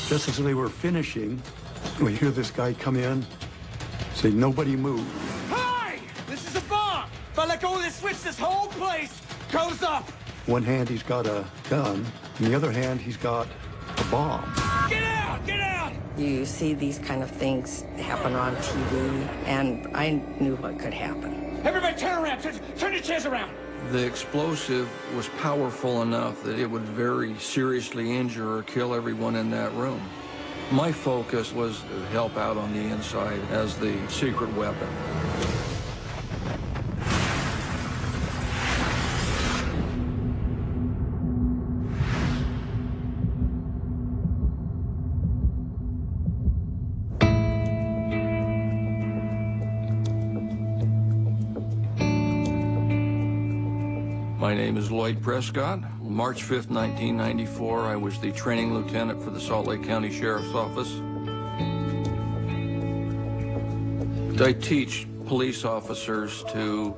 Just as they were finishing, we hear this guy come in, say, "Nobody move." Hi! This is a bomb! If I let go of this switch, this whole place goes up! One hand he's got a gun, in the other hand he's got a bomb. Get out! Get out! You see these kind of things happen on TV, and I knew what could happen. Everybody turn around! Turn your chairs around! The explosive was powerful enough that it would very seriously injure or kill everyone in that room. My focus was to help out on the inside as the secret weapon. My name is Lloyd Prescott. March 5th, 1994, I was the training lieutenant for the Salt Lake County Sheriff's Office. I teach police officers to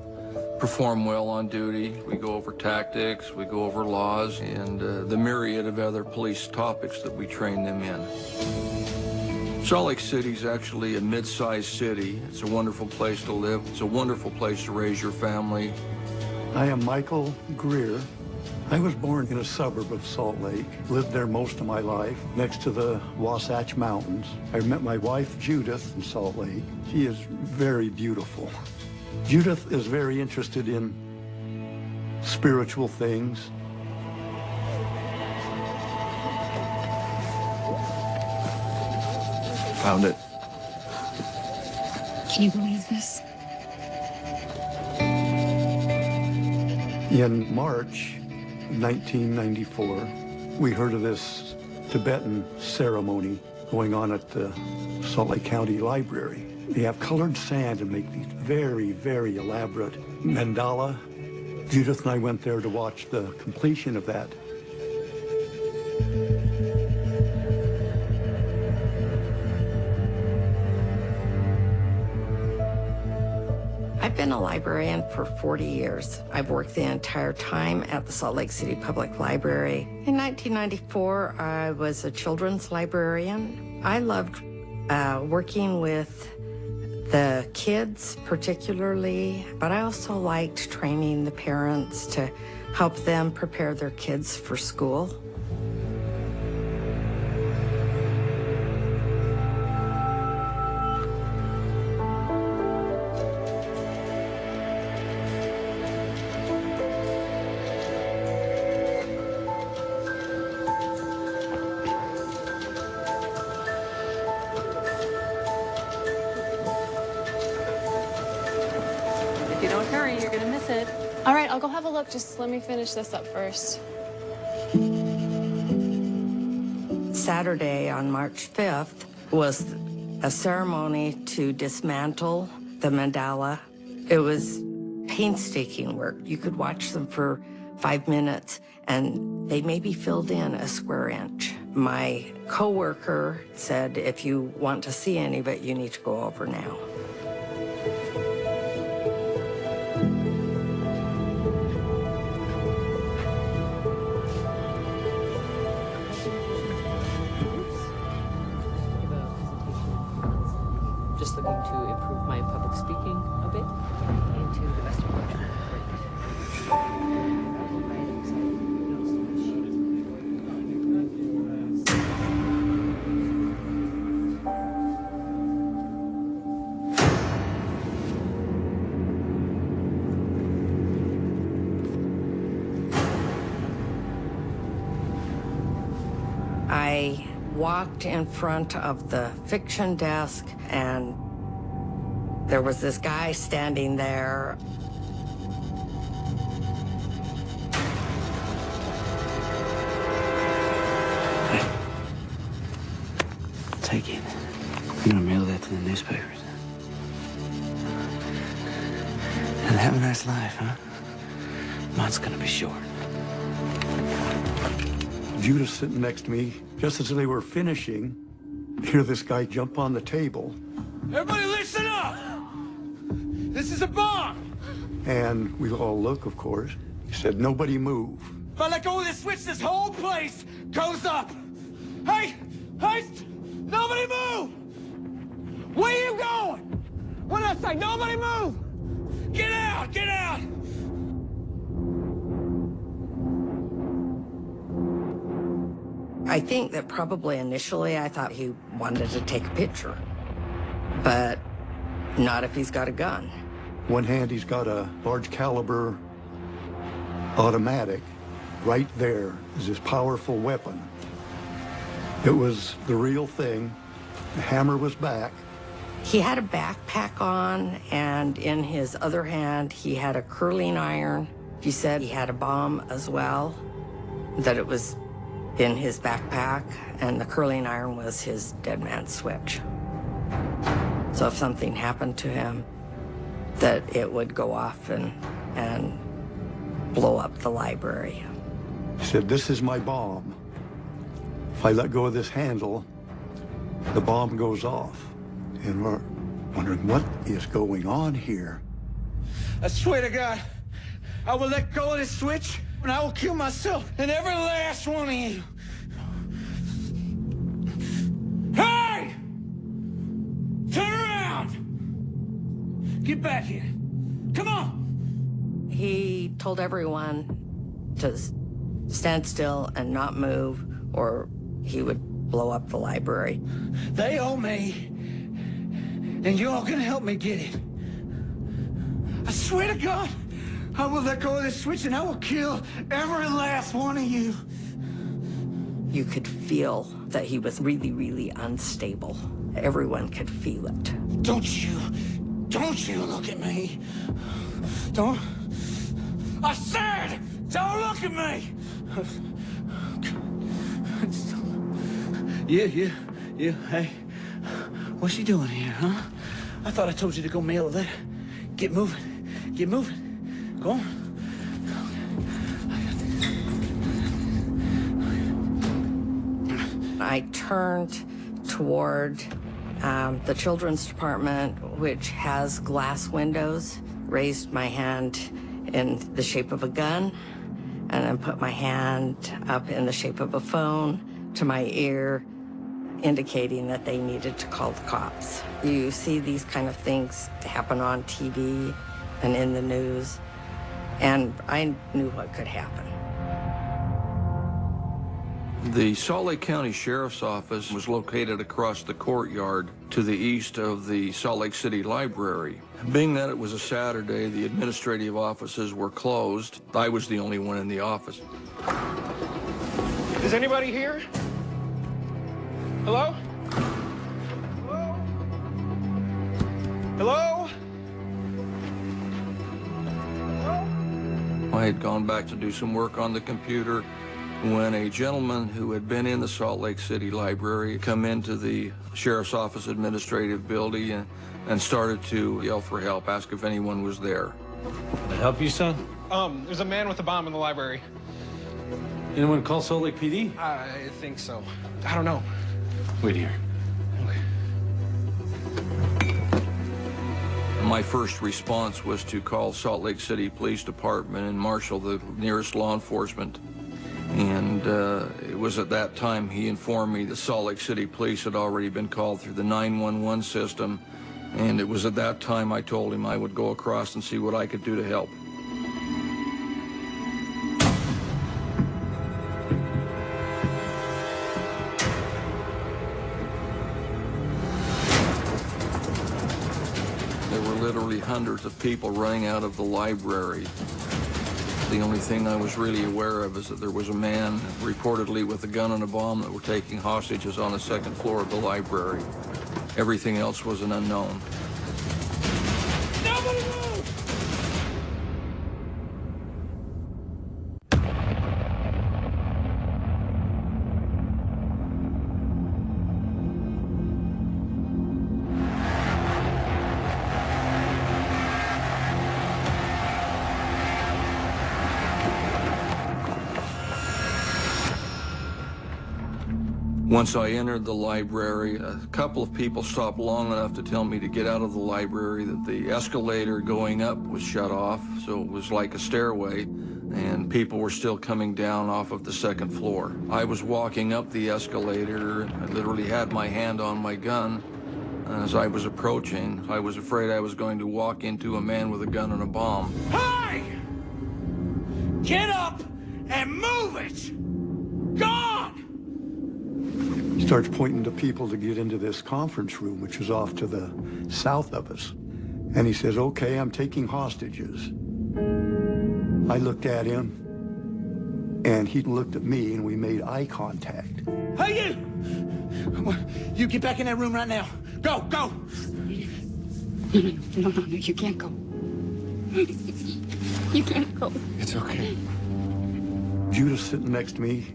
perform well on duty. We go over tactics, we go over laws, and the myriad of other police topics that we train them in. Salt Lake City is actually a mid-sized city. It's a wonderful place to live. It's a wonderful place to raise your family. I am Michael Greer. I was born in a suburb of Salt Lake, lived there most of my life, next to the Wasatch Mountains. I met my wife, Judith, in Salt Lake. She is very beautiful. Judith is very interested in spiritual things. Found it. Can you believe this? In March 1994, we heard of this Tibetan ceremony going on at the Salt Lake County Library. They have colored sand and make these very, very elaborate mandala. Judith and I went there to watch the completion of that. I've been a librarian for 40 years. I've worked the entire time at the Salt Lake City Public Library. In 1994, I was a children's librarian. I loved working with the kids particularly, but I also liked training the parents to help them prepare their kids for school. If you don't hurry, you're gonna miss it. All right, I'll go have a look. Just let me finish this up first. Saturday on March 5th was a ceremony to dismantle the mandala. It was painstaking work. You could watch them for 5 minutes and they maybe filled in a square inch. My coworker said, if you want to see any of it, you need to go over now. Just looking to improve my public speaking a bit and to the best of my ability. I walked in front of the fiction desk and there was this guy standing there. Take it. I'm gonna mail that to the newspapers. And have a nice life, huh? Mine's gonna be short. Judith sitting next to me, just as they were finishing, hear this guy jump on the table. Everybody listen up! This is a bomb! And we all look, of course. He said, "Nobody move." If I let go of this switch, this whole place goes up! Hey! Hey, nobody move! Where you going? What did I say? Nobody move! Get out! Get out! I think that probably initially I thought he wanted to take a picture, but not if he's got a gun. One hand, he's got a large caliber automatic. Right there is his powerful weapon. It was the real thing. The hammer was back. He had a backpack on, and in his other hand, he had a curling iron. He said he had a bomb as well, that it was in his backpack, and the curling iron was his dead man switch. So if something happened to him, that it would go off and blow up the library. He said, "This is my bomb. If I let go of this handle, the bomb goes off." And we're wondering, what is going on here? I swear to God, I will let go of this switch, and I will kill myself and every last one of you. Hey! Turn around! Get back here. Come on! He told everyone to stand still and not move, or he would blow up the library. They owe me, and you're all gonna help me get it. I swear to God, I will let go of this switch and I will kill every last one of you. You could feel that he was really, really unstable. Everyone could feel it. Don't you look at me. Don't. I said, don't look at me. Yeah, hey. What's she doing here, huh? I thought I told you to go mail that. Get moving. Go on. I turned toward the children's department, which has glass windows, raised my hand in the shape of a gun, and then put my hand up in the shape of a phone to my ear, indicating that they needed to call the cops. You see these kind of things happen on TV and in the news, and I knew what could happen. The Salt Lake County Sheriff's Office was located across the courtyard to the east of the Salt Lake City Library. Being that it was a Saturday, the administrative offices were closed. I was the only one in the office. Is anybody here? Hello? Hello? I had gone back to do some work on the computer when a gentleman who had been in the Salt Lake City Library come into the Sheriff's Office administrative building and started to yell for help, ask if anyone was there. Can I help you, son? There's a man with a bomb in the library. Anyone call Salt Lake PD? I think so. I don't know. Wait here. My first response was to call Salt Lake City Police Department and marshal the nearest law enforcement. And it was at that time he informed me the Salt Lake City Police had already been called through the 911 system. And it was at that time I told him I would go across and see what I could do to help. There were literally hundreds of people running out of the library. The only thing I was really aware of is that there was a man reportedly with a gun and a bomb that were taking hostages on the second floor of the library. Everything else was an unknown. Nobody move! Once I entered the library, a couple of people stopped long enough to tell me to get out of the library, that the escalator going up was shut off, so it was like a stairway. and people were still coming down off of the second floor. I was walking up the escalator. I literally had my hand on my gun. As I was approaching, I was afraid I was going to walk into a man with a gun and a bomb. Hey! Get up and move it! Go on! He starts pointing to people to get into this conference room, which is off to the south of us. And he says, okay, I'm taking hostages. I looked at him, and he looked at me, and we made eye contact. Hey, you! You get back in that room right now. Go, go! No, you can't go. You can't go. It's okay. Judith sitting next to me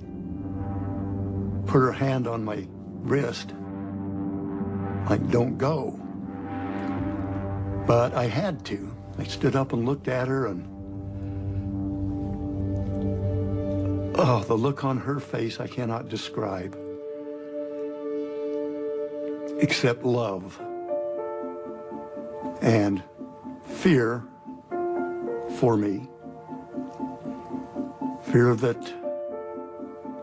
put her hand on my wrist, like, don't go. But I had to. I stood up and looked at her, and oh, the look on her face I cannot describe, except love and fear for me. Fear that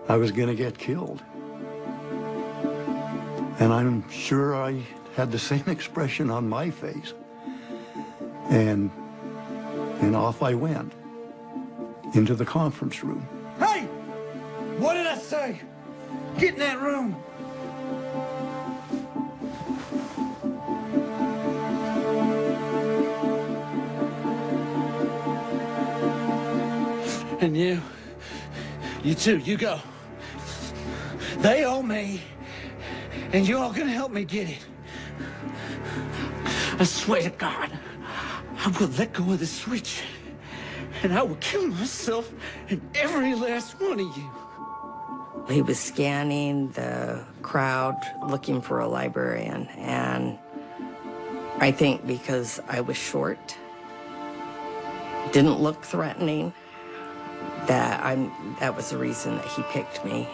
I was going to get killed. And I'm sure I had the same expression on my face. And off I went into the conference room. Hey! What did I say? Get in that room! And you too, you go. They owe me, and you're all gonna help me get it. I swear to God, I will let go of the switch, and I will kill myself and every last one of you. He was scanning the crowd looking for a librarian, and I think because I was short, didn't look threatening, that was the reason that he picked me.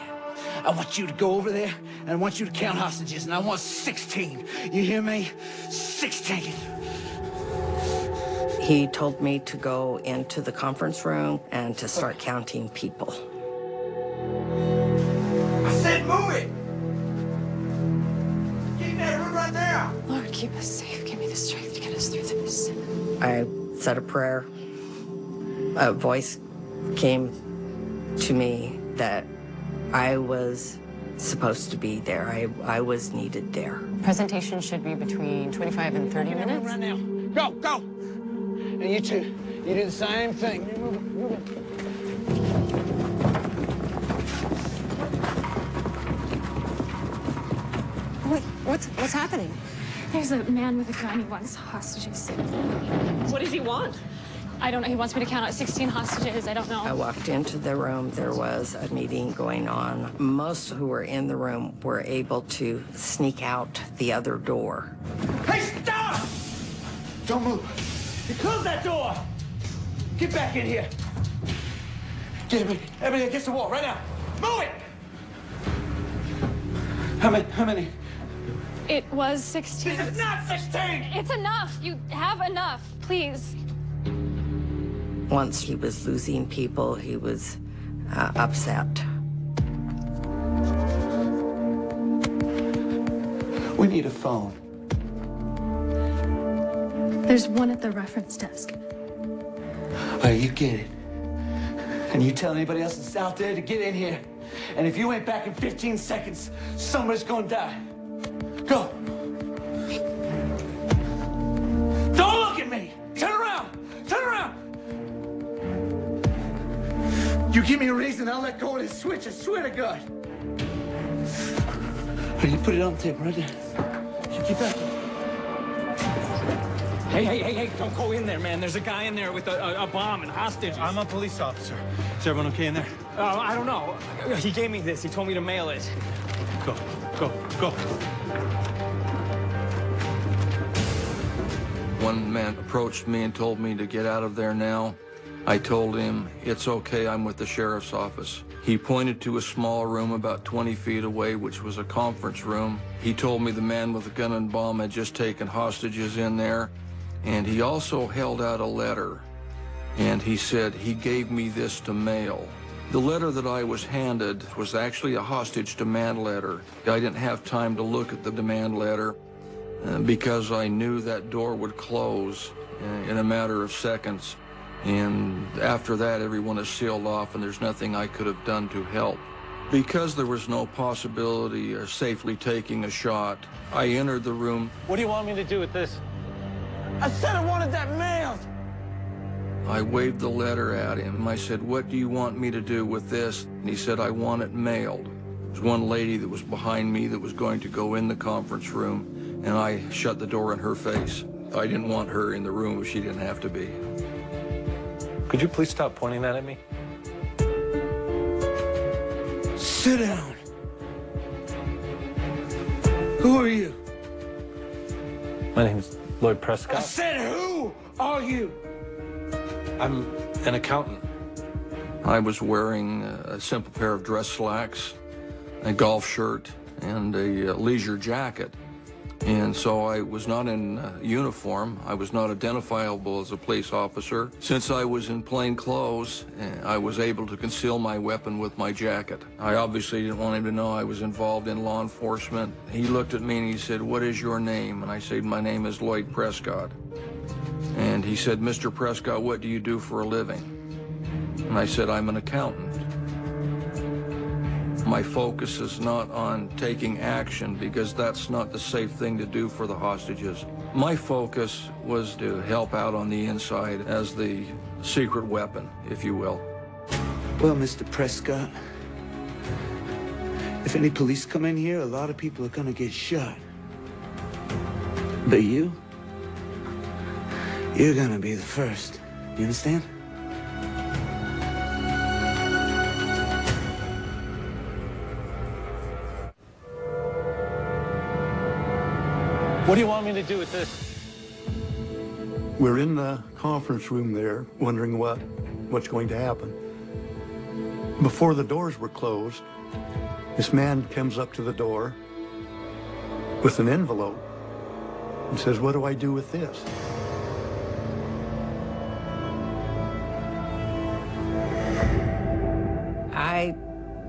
I want you to go over there, and I want you to count hostages, and I want 16. You hear me? 16. He told me to go into the conference room and to start counting people. I said move it! Get in that room right there! Lord, keep us safe. Give me the strength to get us through this. I said a prayer. A voice came to me that I was supposed to be there. I was needed there. Presentation should be between 25 and 30 minutes. Right now. Go, go! And you two, you do the same thing. Move it, move it. Wait, what's happening? There's a man with a gun. He wants hostages. What does he want? I don't know. He wants me to count out 16 hostages. I don't know. I walked into the room. There was a meeting going on. Most who were in the room were able to sneak out the other door. Hey, stop! Don't move. You close that door! Get back in here. Get everybody against the wall right now. Move it! How many? It was 16. This is not 16! It's enough. You have enough. Please. Once he was losing people, he was upset. We need a phone. There's one at the reference desk. All right, you get it. And you tell anybody else that's out there to get in here. And if you ain't back in 15 seconds, somebody's gonna die. Go. Don't look at me. Turn around. Turn around. You give me a reason, I'll let go of this switch. I swear to God. All right, you put it on the table right there. You keep back. Hey, don't go in there, man. There's a guy in there with a bomb and hostages. I'm a police officer. Is everyone okay in there? I don't know. He gave me this. He told me to mail it. Go. One man approached me and told me to get out of there now. I told him, it's okay, I'm with the sheriff's office. He pointed to a small room about 20 feet away, which was a conference room. He told me the man with the gun and bomb had just taken hostages in there, and he also held out a letter. and he said he gave me this to mail. The letter that I was handed was actually a hostage demand letter. I didn't have time to look at the demand letter because I knew that door would close in a matter of seconds. And after that, everyone is sealed off, and there's nothing I could have done to help. Because there was no possibility of safely taking a shot, I entered the room. What do you want me to do with this? I said I wanted that mailed. I waved the letter at him. I said, "What do you want me to do with this?" And he said, "I want it mailed." There was one lady that was behind me that was going to go in the conference room, and I shut the door in her face. I didn't want her in the room if she didn't have to be. Could you please stop pointing that at me? Sit down. Who are you? My name's Lloyd I Prescott. said, who are you? I'm an accountant. I was wearing a simple pair of dress slacks, a golf shirt, and a leisure jacket. And so I was not in uniform. I was not identifiable as a police officer. Since I was in plain clothes, I was able to conceal my weapon with my jacket. I obviously didn't want him to know I was involved in law enforcement. He looked at me and he said, "What is your name?" And I said, "My name is Lloyd Prescott." And he said, "Mr. Prescott, what do you do for a living?" And I said, "I'm an accountant." My focus is not on taking action because that's not the safe thing to do for the hostages. My focus was to help out on the inside as the secret weapon, if you will. Well, Mr. Prescott, if any police come in here, a lot of people are gonna get shot. But you're gonna be the first. You understand? What do you want me to do with this? We're in the conference room there, wondering what's going to happen. Before the doors were closed, this man comes up to the door with an envelope and says, "What do I do with this?" I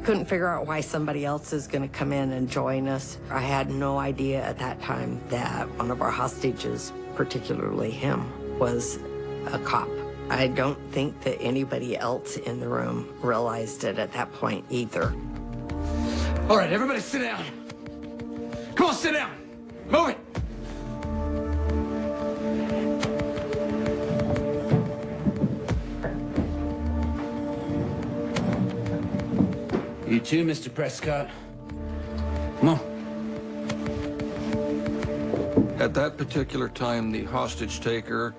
couldn't figure out why somebody else is going to come in and join us. I had no idea at that time that one of our hostages, particularly him, was a cop. I don't think that anybody else in the room realized it at that point either. All right, everybody sit down. Come on, sit down. Move it. You too, Mr. Prescott. Come on. At that particular time, the hostage taker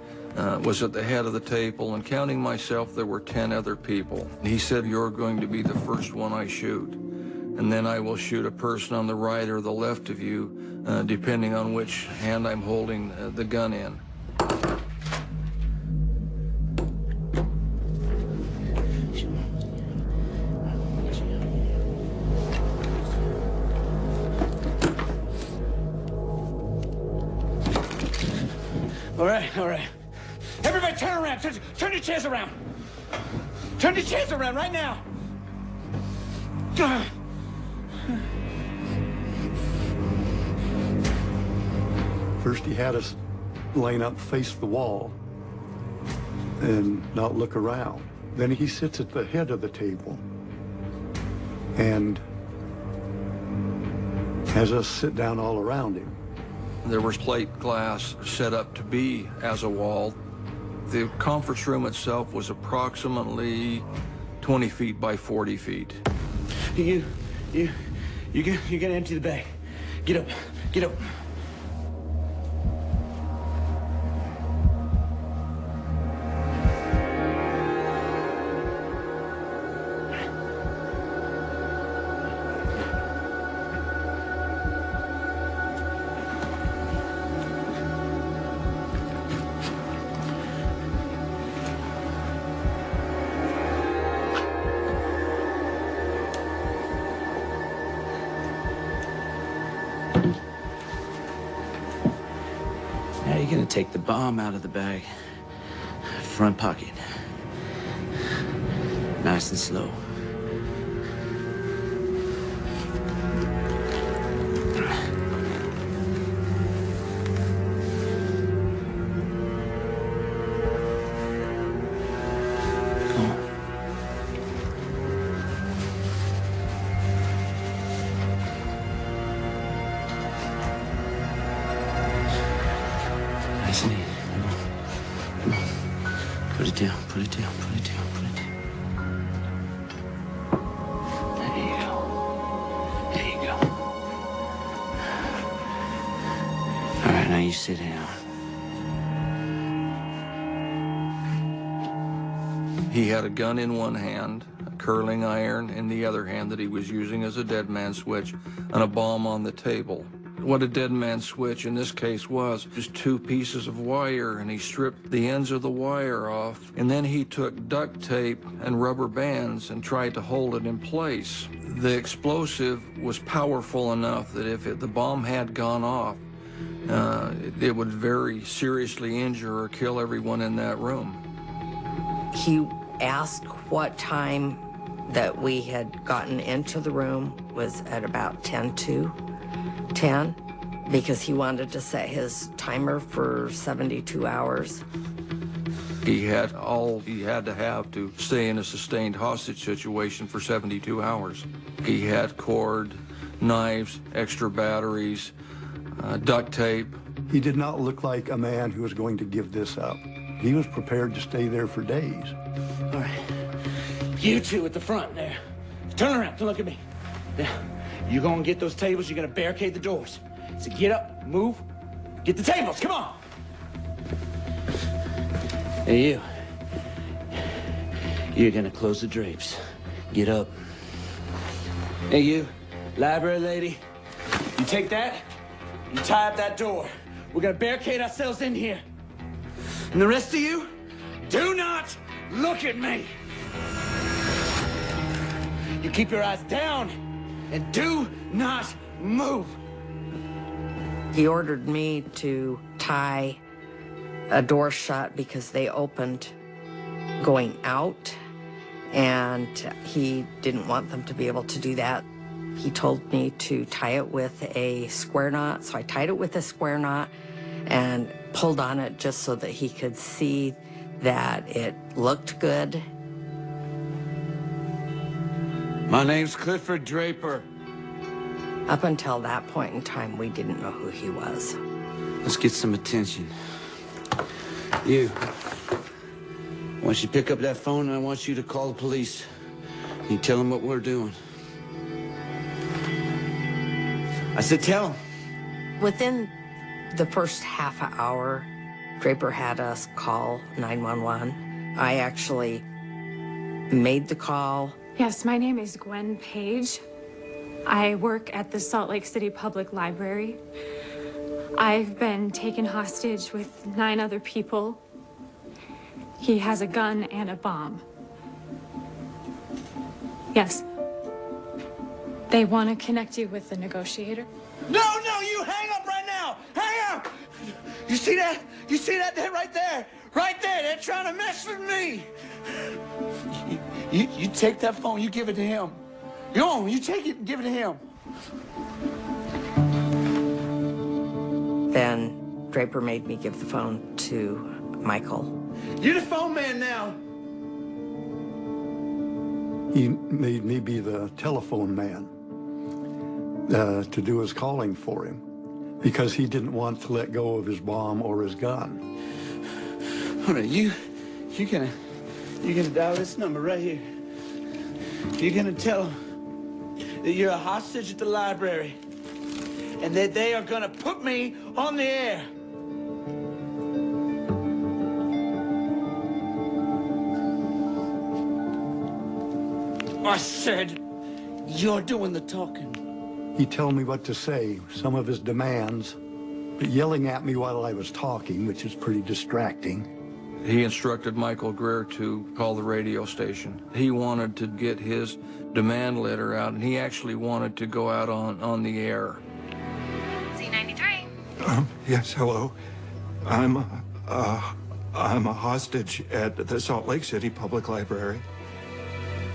was at the head of the table, and counting myself, there were 10 other people. He said, "You're going to be the first one I shoot, and then I will shoot a person on the right or the left of you, depending on which hand I'm holding the gun in." All right. Everybody turn around. Turn your chairs around. Turn your chairs around right now. First he had us line up, face the wall, and not look around. Then he sits at the head of the table and has us sit down all around him. There was plate glass set up to be as a wall. The conference room itself was approximately 20 feet by 40 feet. You gotta empty the bag. Get up. Now you're gonna take the bomb out of the bag. Front pocket. Nice and slow. Nice and easy. Come on. Come on. Put it down, put it down, put it down, put it down. There you go. There you go. All right, now you sit down. He had a gun in one hand, a curling iron in the other hand that he was using as a dead man switch, and a bomb on the table. What a dead man switch in this case was just two pieces of wire, and he stripped the ends of the wire off, and then he took duct tape and rubber bands and tried to hold it in place. The explosive was powerful enough that if the bomb had gone off, it would very seriously injure or kill everyone in that room. He asked what time that we had gotten into the room was at about 10 to 10, because he wanted to set his timer for 72 hours. He had all he had to have to stay in a sustained hostage situation for 72 hours. He had cord, knives, extra batteries, duct tape. He did not look like a man who was going to give this up. He was prepared to stay there for days. All right. You two at the front there. Turn around. Don't look at me. Now, you're going to get those tables. You're going to barricade the doors. So get up, move, get the tables. Come on. Hey, you. You're gonna close the drapes. Get up. Hey, you, library lady. You take that, you tie up that door. We're going to barricade ourselves in here. And the rest of you, do not look at me. You keep your eyes down and do not move. He ordered me to tie a door shut because they opened going out, and he didn't want them to be able to do that. He told me to tie it with a square knot, so I tied it with a square knot and pulled on it just so that he could see that it looked good. My name's Clifford Draper. Up until that point in time, we didn't know who he was. Let's get some attention. You. I want you to pick up that phone, and I want you to call the police. You tell them what we're doing. I said tell them. Within the first half an hour, Draper had us call 911. I actually made the call. Yes, my name is Gwen Page. I work at the Salt Lake City Public Library. I've been taken hostage with 9 other people. He has a gun and a bomb. Yes. They want to connect you with the negotiator. No, you hang up right now. Hang up. You see that? You see that right there? Right there. They're trying to mess with me. You take that phone. You give it to him. Go on, you take it and give it to him. Then Draper made me give the phone to Michael. You're the phone man now. He made me be the telephone man to do his calling for him because he didn't want to let go of his bomb or his gun. All right, you're gonna dial this number right here. You're gonna tell them that you're a hostage at the library and that they are gonna put me on the air. I said, you're doing the talking. He'd tell me what to say, some of his demands, but yelling at me while I was talking, which is pretty distracting. He instructed Michael Greer to call the radio station. He wanted to get his demand letter out, and he actually wanted to go out on the air. Z93. Yes, hello. I'm a hostage at the Salt Lake City Public Library.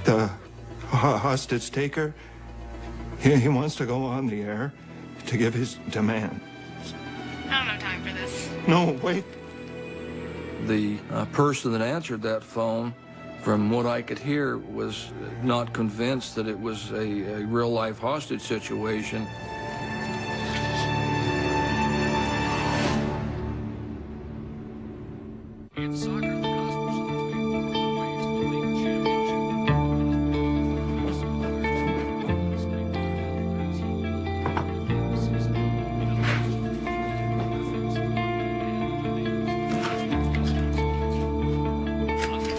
The hostage taker, he wants to go on the air to give his demand. I don't have time for this. No, wait. The person that answered that phone, from what I could hear, was not convinced that it was a real-life hostage situation. In soccer, the Cosmos League's been on their way to the league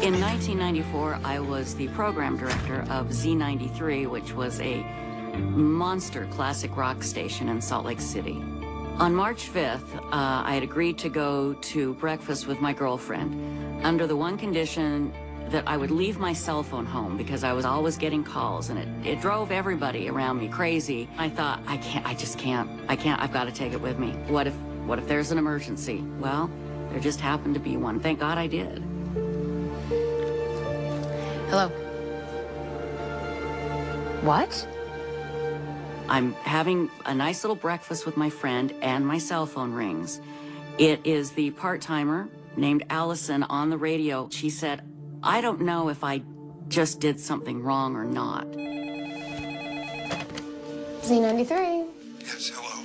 In 1994, I was the program director of Z93, which was a monster classic rock station in Salt Lake City. On March 5th, I had agreed to go to breakfast with my girlfriend under the one condition that I would leave my cell phone home because I was always getting calls and it drove everybody around me crazy. I thought, I've got to take it with me. What if there's an emergency? Well, there just happened to be one. Thank God I did. Hello. What? I'm having a nice little breakfast with my friend and my cell phone rings. It is the part-timer named Allison on the radio. She said, I don't know if I just did something wrong or not. Z93. Yes, hello.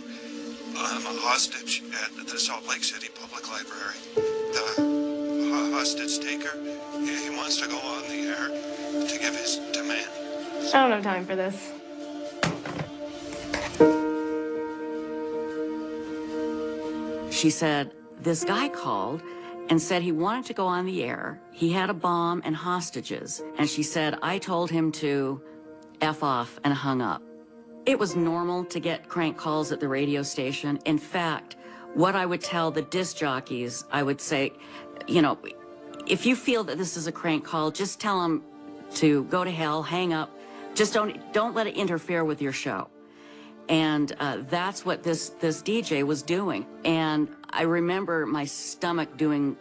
I'm a hostage at the Salt Lake City Public Library. The hostage taker, he wants to go on the air to give his demand. I don't have time for this. She said, this guy called and said he wanted to go on the air. He had a bomb and hostages. And she said, I told him to F off and hung up. It was normal to get crank calls at the radio station. In fact, what I would tell the disc jockeys, I would say, you know, if you feel that this is a crank call, just tell them to go to hell, hang up. Just don't let it interfere with your show. And that's what this DJ was doing. And I remember my stomach doing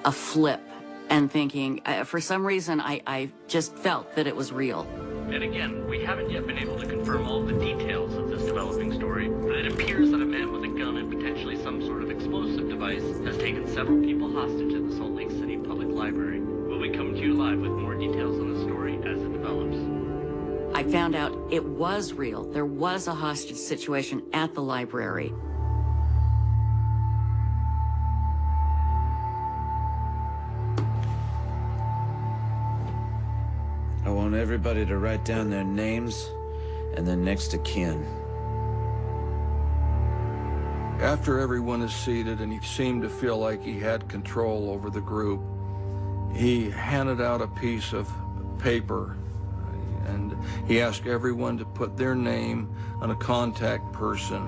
a flip and thinking, for some reason, I just felt that it was real. And again, we haven't yet been able to confirm all of the details of this developing story, but it appears that a man with a gun and potentially some sort of explosive device has taken several people hostage at the Salt Lake City Public Library. We'll be coming to you live with more details on the story as it develops. I found out it was real. There was a hostage situation at the library. I want everybody to write down their names and their next of kin. After everyone is seated and he seemed to feel like he had control over the group, he handed out a piece of paper and he asked everyone to put their name and a contact person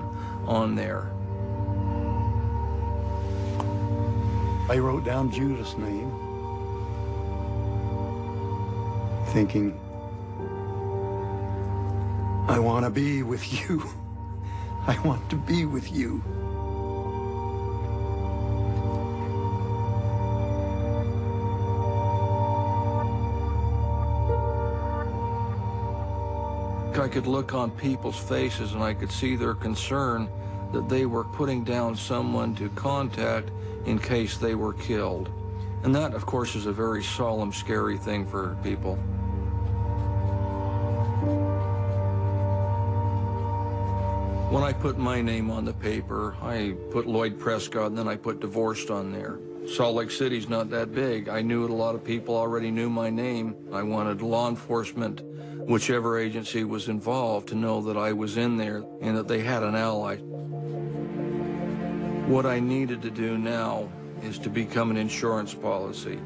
on there. I wrote down Judith's name, thinking, I want to be with you. I want to be with you. I could look on people's faces and I could see their concern that they were putting down someone to contact in case they were killed. And that, of course, is a very solemn, scary thing for people. When I put my name on the paper, I put Lloyd Prescott and then I put divorced on there. Salt Lake City's not that big. I knew a lot of people already knew my name. I wanted law enforcement, whichever agency was involved, to know that I was in there and that they had an ally. What I needed to do now is to become an insurance policy,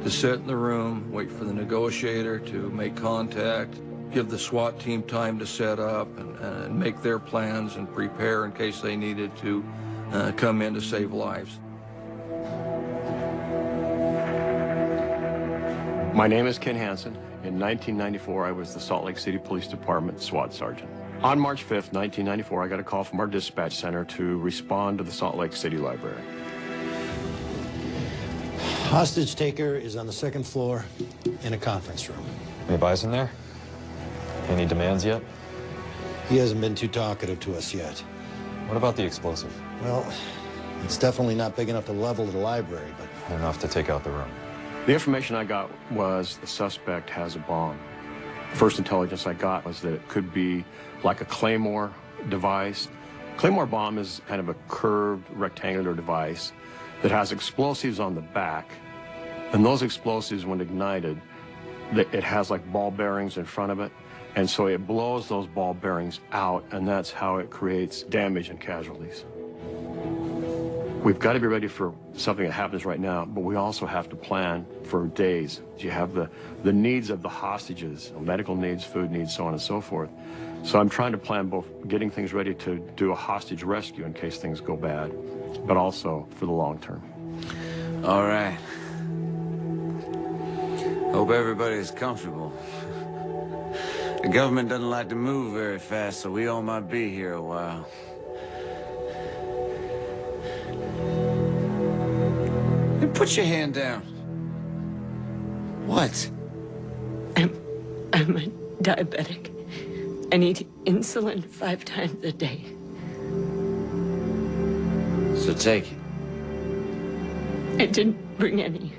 to sit in the room, wait for the negotiator to make contact, give the SWAT team time to set up and make their plans and prepare in case they needed to come in to save lives. My name is Ken Hansen. In 1994, I was the Salt Lake City Police Department SWAT sergeant. On March 5th, 1994, I got a call from our dispatch center to respond to the Salt Lake City Library. Hostage taker is on the second floor in a conference room. Any bison there? Any demands yet? He hasn't been too talkative to us yet. What about the explosive? Well, it's definitely not big enough to level the library, but... Enough to take out the room. The information I got was the suspect has a bomb. First intelligence I got was that it could be like a Claymore device. Claymore bomb is kind of a curved rectangular device that has explosives on the back. And those explosives, when ignited, it has like ball bearings in front of it. And so it blows those ball bearings out, and that's how it creates damage and casualties. We've got to be ready for something that happens right now, but we also have to plan for days. You have the needs of the hostages, medical needs, food needs, so on and so forth. So I'm trying to plan both getting things ready to do a hostage rescue in case things go bad, but also for the long term. All right. Hope everybody's comfortable. The government doesn't like to move very fast, so we all might be here a while. Hey, put your hand down. What? I'm a diabetic. I need insulin 5 times a day. So take it. I didn't bring any.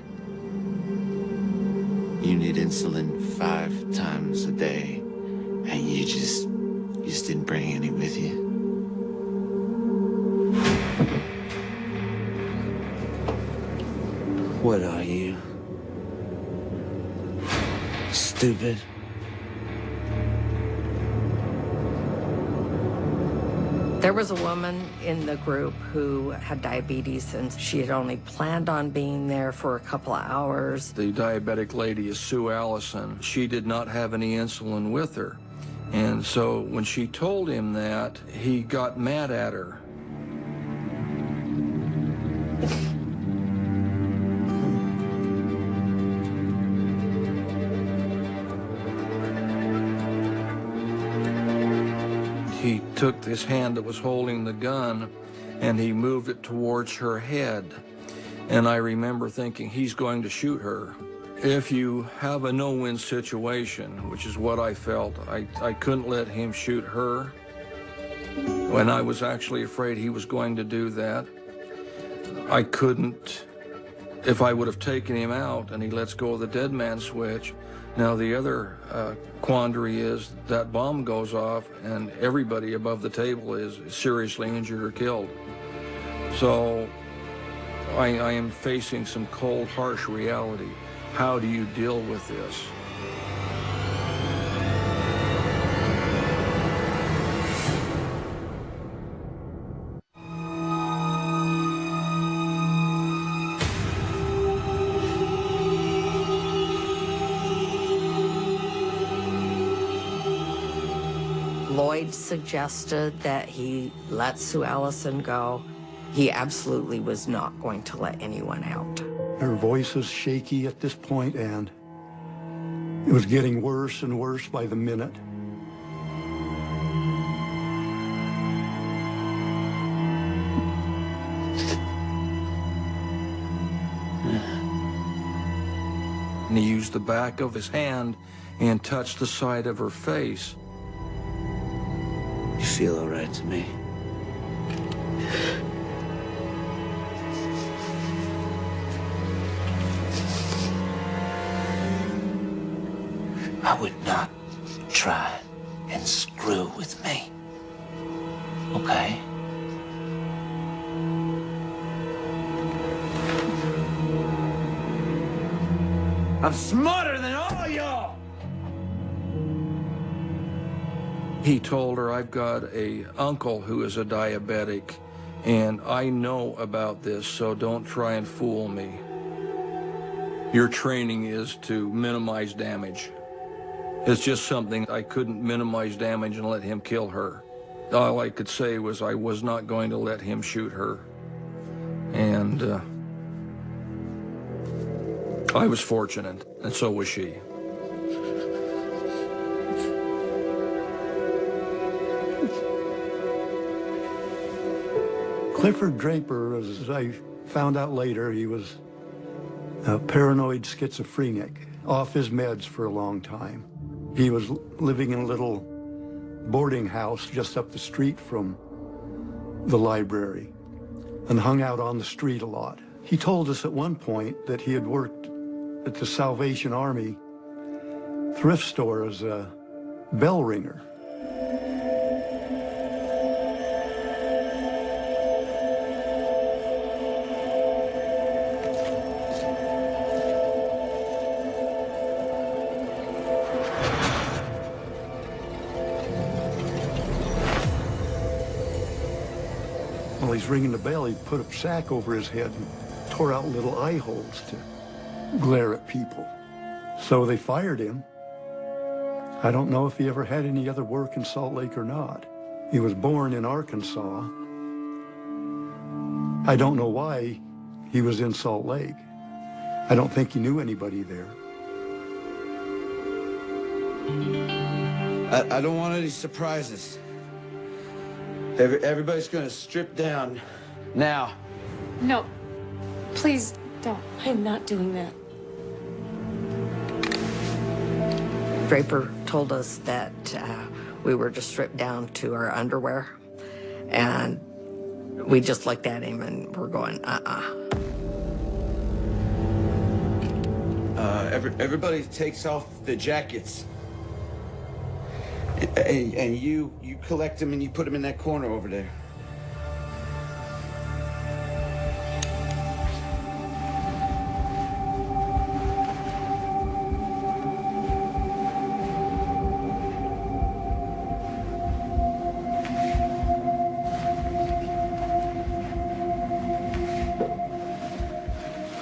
You need insulin 5 times a day, and you just didn't bring any with you. What are you? Stupid? There was a woman in the group who had diabetes, and she had only planned on being there for a couple of hours. The diabetic lady is Sue Allison. She did not have any insulin with her. And so when she told him that, he got mad at her. He took his hand that was holding the gun and he moved it towards her head. And I remember thinking, he's going to shoot her. If you have a no-win situation, which is what I felt, I couldn't let him shoot her. When I was actually afraid he was going to do that. I couldn't, if I would have taken him out and he lets go of the dead man switch. Now the other quandary is that bomb goes off and everybody above the table is seriously injured or killed. So I am facing some cold, harsh reality. How do you deal with this? Lloyd suggested that he let Sue Allison go. He absolutely was not going to let anyone out. Her voice was shaky at this point, and it was getting worse and worse by the minute. And he used the back of his hand and touched the side of her face. You feel all right to me? I would not try and screw with me. Okay? I'm smarter than all y'all! He told her, I've got an uncle who is a diabetic, and I know about this, so don't try and fool me. Your training is to minimize damage. It's just something I couldn't minimize damage and let him kill her. All I could say was I was not going to let him shoot her. And I was fortunate, and so was she. Clifford Draper, as I found out later, he was a paranoid schizophrenic. off his meds for a long time. He was living in a little boarding house just up the street from the library and hung out on the street a lot. He told us at one point that he had worked at the Salvation Army thrift store as a bell ringer. While he's ringing the bell, he put a sack over his head and tore out little eye holes to glare at people. So they fired him. I don't know if he ever had any other work in Salt Lake or not. He was born in Arkansas. I don't know why he was in Salt Lake. I don't think he knew anybody there. I don't want any surprises. Everybody's gonna strip down now. No, please don't. I am not doing that. Draper told us that we were to strip down to our underwear, and we just looked at him and we're going, Everybody takes off the jackets. And you collect them and you put them in that corner over there.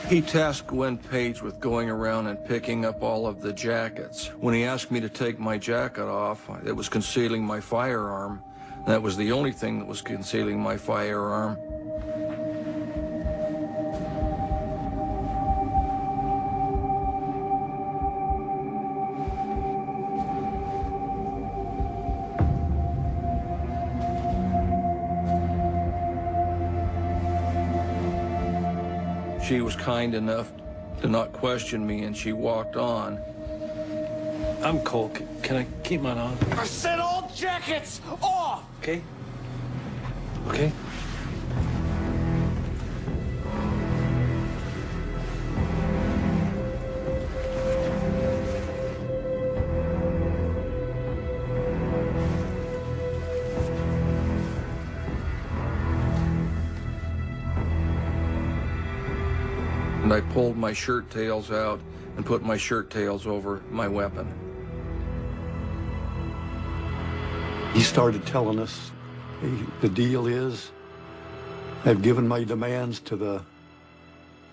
He tasked Gwen Page with going around and picking up all of the jackets. When he asked me to take my jacket off, it was concealing my firearm. That was the only thing that was concealing my firearm. She was kind enough to not question me, and she walked on. I'm cold. Can I keep mine on? I said all jackets off! Okay. Okay. And I pulled my shirt tails out and put my shirt tails over my weapon. He started telling us, hey, the deal is, I've given my demands to the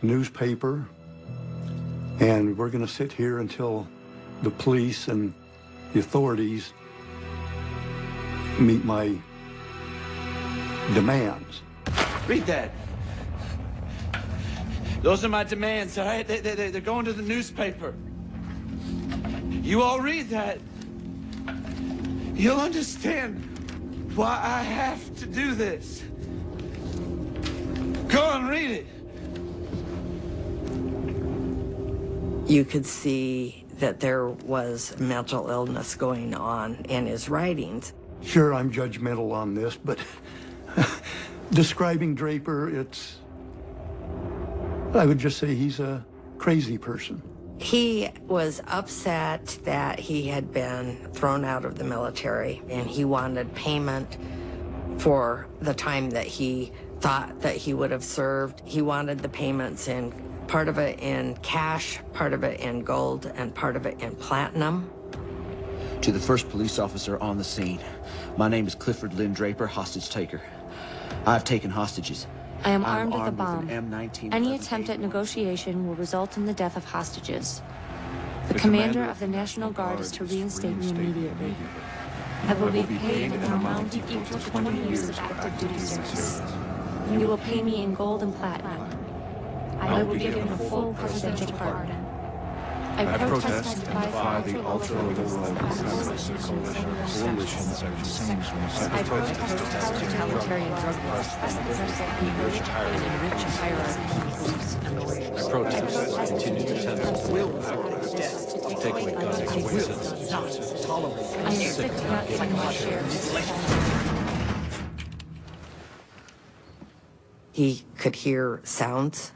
newspaper, and we're going to sit here until the police and the authorities meet my demands. Read that. Those are my demands, all right? They're going to the newspaper. You all read that. You'll understand why I have to do this. Go and read it. You could see that there was mental illness going on in his writings. Sure, I'm judgmental on this, but describing Draper, I would just say he's a crazy person. He was upset that he had been thrown out of the military, and he wanted payment for the time that he thought that he would have served. He wanted the payments in part of it in cash, part of it in gold, and part of it in platinum. To the first police officer on the scene, my name is Clifford Lynn Draper, hostage taker. I've taken hostages. I am I'm armed with a with bomb. an M19 Any attempt at negotiation will result in the death of hostages. The commander of the National Guard is to reinstate me immediately. I will be paid an amount equal to 20 years of active duty service. You will pay me in gold and platinum. I will be given a full presidential pardon. I protest and defy the ultra-liberal coalition of coalitions and I protest totalitarian drug laws and enrich hierarchy. I protest continued attempts to take away guns away citizens. I am sick of not getting my shares. He could hear sounds.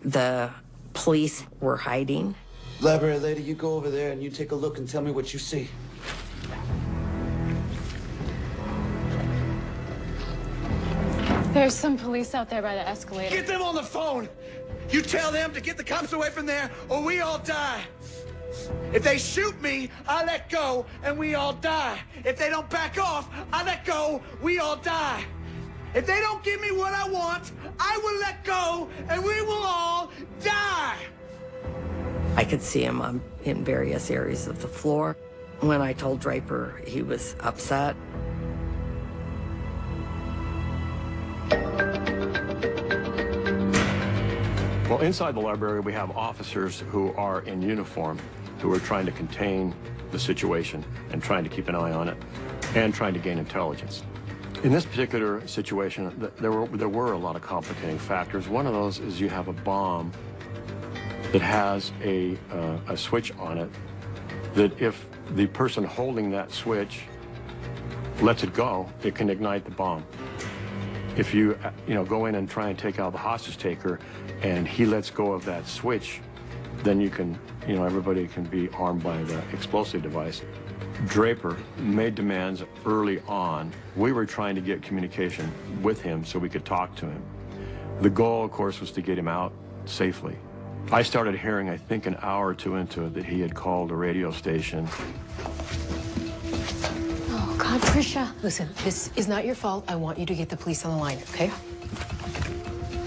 The police were hiding. Library lady, you go over there and you take a look and tell me what you see. There's some police out there by the escalator. Get them on the phone! You tell them to get the cops away from there or we all die. If they shoot me, I let go and we all die. If they don't back off, I let go, we all die. If they don't give me what I want, I will let go and we will all die. I could see him in various areas of the floor. When I told Draper, he was upset. Well, inside the library, we have officers who are in uniform, who are trying to contain the situation and trying to keep an eye on it and trying to gain intelligence. In this particular situation, there were a lot of complicating factors. One of those is you have a bomb that has a switch on it that if the person holding that switch lets it go, it can ignite the bomb. If you go in and try and take out the hostage taker and he lets go of that switch, then you can, everybody can be armed by the explosive device. Draper made demands early on. We were trying to get communication with him so we could talk to him. The goal, of course, was to get him out safely. I started hearing, I think an hour or two into it, that he had called a radio station. Oh, God, Trisha. Listen, this is not your fault. I want you to get the police on the line, okay?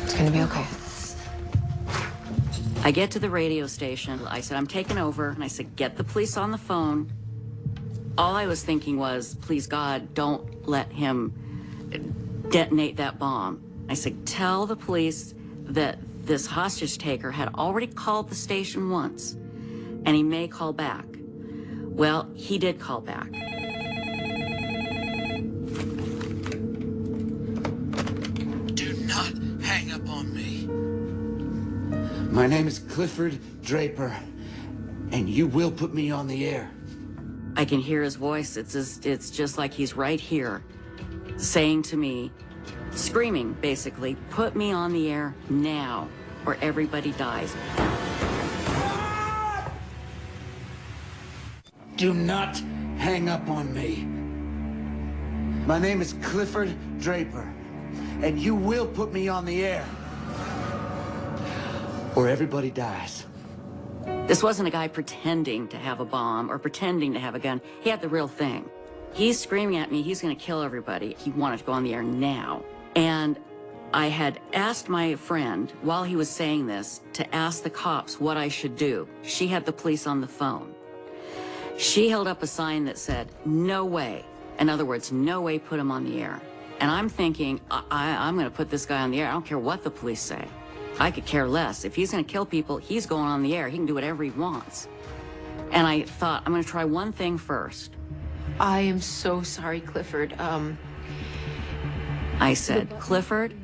It's gonna be okay. I get to the radio station. I said, I'm taking over. And I said, get the police on the phone. All I was thinking was, please God, don't let him detonate that bomb. I said, tell the police that this hostage taker had already called the station once, and he may call back. Well, he did call back. Do not hang up on me. My name is Clifford Draper, and you will put me on the air. I can hear his voice. It's just like he's right here, saying to me, screaming, basically, put me on the air now, or everybody dies. Do not hang up on me. My name is Clifford Draper, and you will put me on the air, or everybody dies. This wasn't a guy pretending to have a bomb or pretending to have a gun. He had the real thing. He's screaming at me, he's gonna kill everybody. He wanted to go on the air now. And I had asked my friend, while he was saying this, to ask the cops what I should do. She had the police on the phone. She held up a sign that said, no way. In other words, no way, put him on the air. And I'm thinking, I'm gonna put this guy on the air. I don't care what the police say. I could care less. If he's gonna kill people, he's going on the air. He can do whatever he wants. And I thought, I'm gonna try one thing first. I am so sorry, Clifford. I said, Clifford,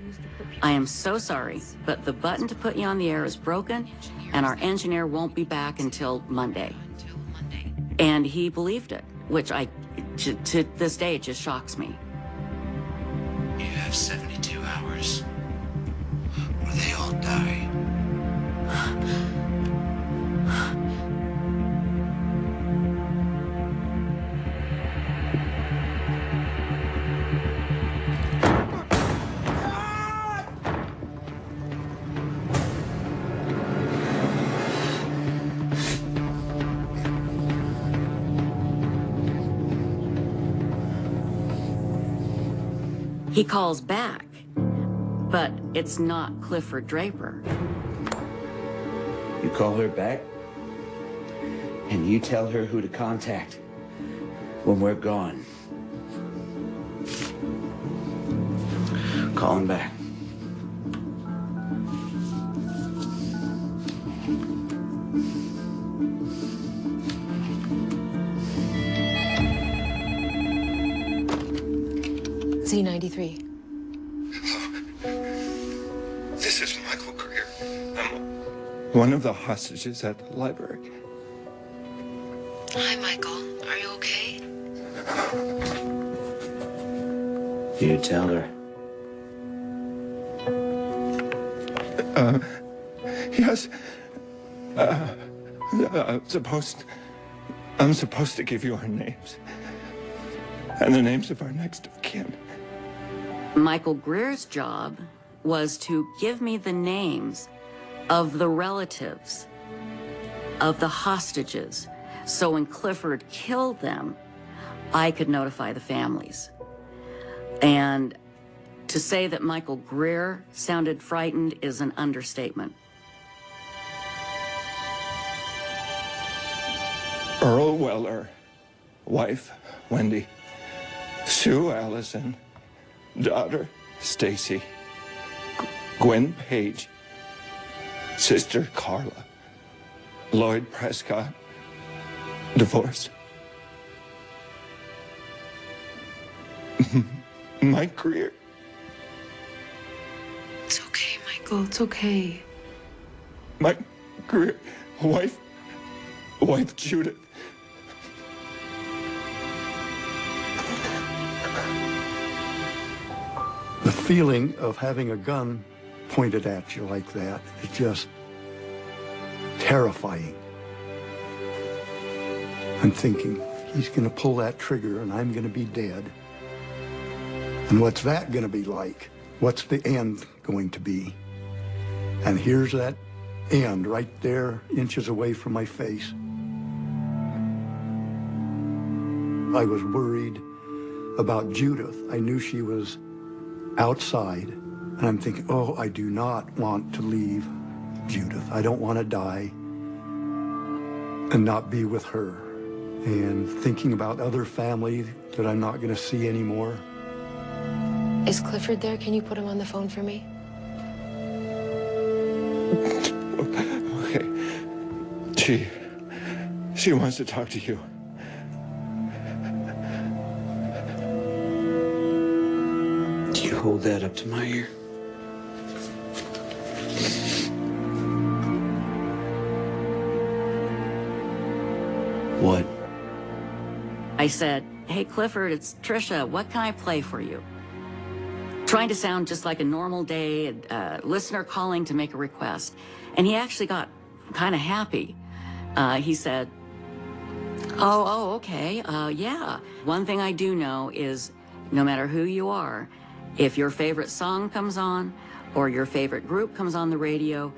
I am so sorry, but the button to put you on the air is broken, and our engineer won't be back until Monday. And he believed it, which to this day, it just shocks me. You have 72 hours. Or they all die. He calls back, but it's not Clifford Draper. You call her back, and you tell her who to contact when we're gone. Call him back. Z93. This is Michael Greer. I'm one of the hostages at the library. Hi, Michael. Are you okay? You tell her. Yes. I'm supposed to give you our names. And the names of our next of kin. Michael Greer's job was to give me the names of the relatives of the hostages. So when Clifford killed them, I could notify the families. And to say that Michael Greer sounded frightened is an understatement. Earl Weller, wife Wendy, Sue Allison, daughter Stacy, Gwen Page, sister Carla, Lloyd Prescott, divorced. Mike Greer. It's okay, Michael. It's okay. Mike Greer, wife Judith. The feeling of having a gun pointed at you like that is just terrifying. I'm thinking, he's going to pull that trigger and I'm going to be dead. And what's that going to be like? What's the end going to be? And here's that end right there, inches away from my face. I was worried about Judith. I knew she was outside, and I'm thinking, oh, I do not want to leave Judith. I don't want to die and not be with her. And thinking about other family that I'm not going to see anymore. Is Clifford there? Can you put him on the phone for me? Okay. She wants to talk to you. You hold that up to my ear. What? I said, hey, Clifford, it's Trisha. What can I play for you? Trying to sound just like a normal day, listener calling to make a request. And he actually got kind of happy. He said, okay, yeah. One thing I do know is no matter who you are, if your favorite song comes on or your favorite group comes on the radio,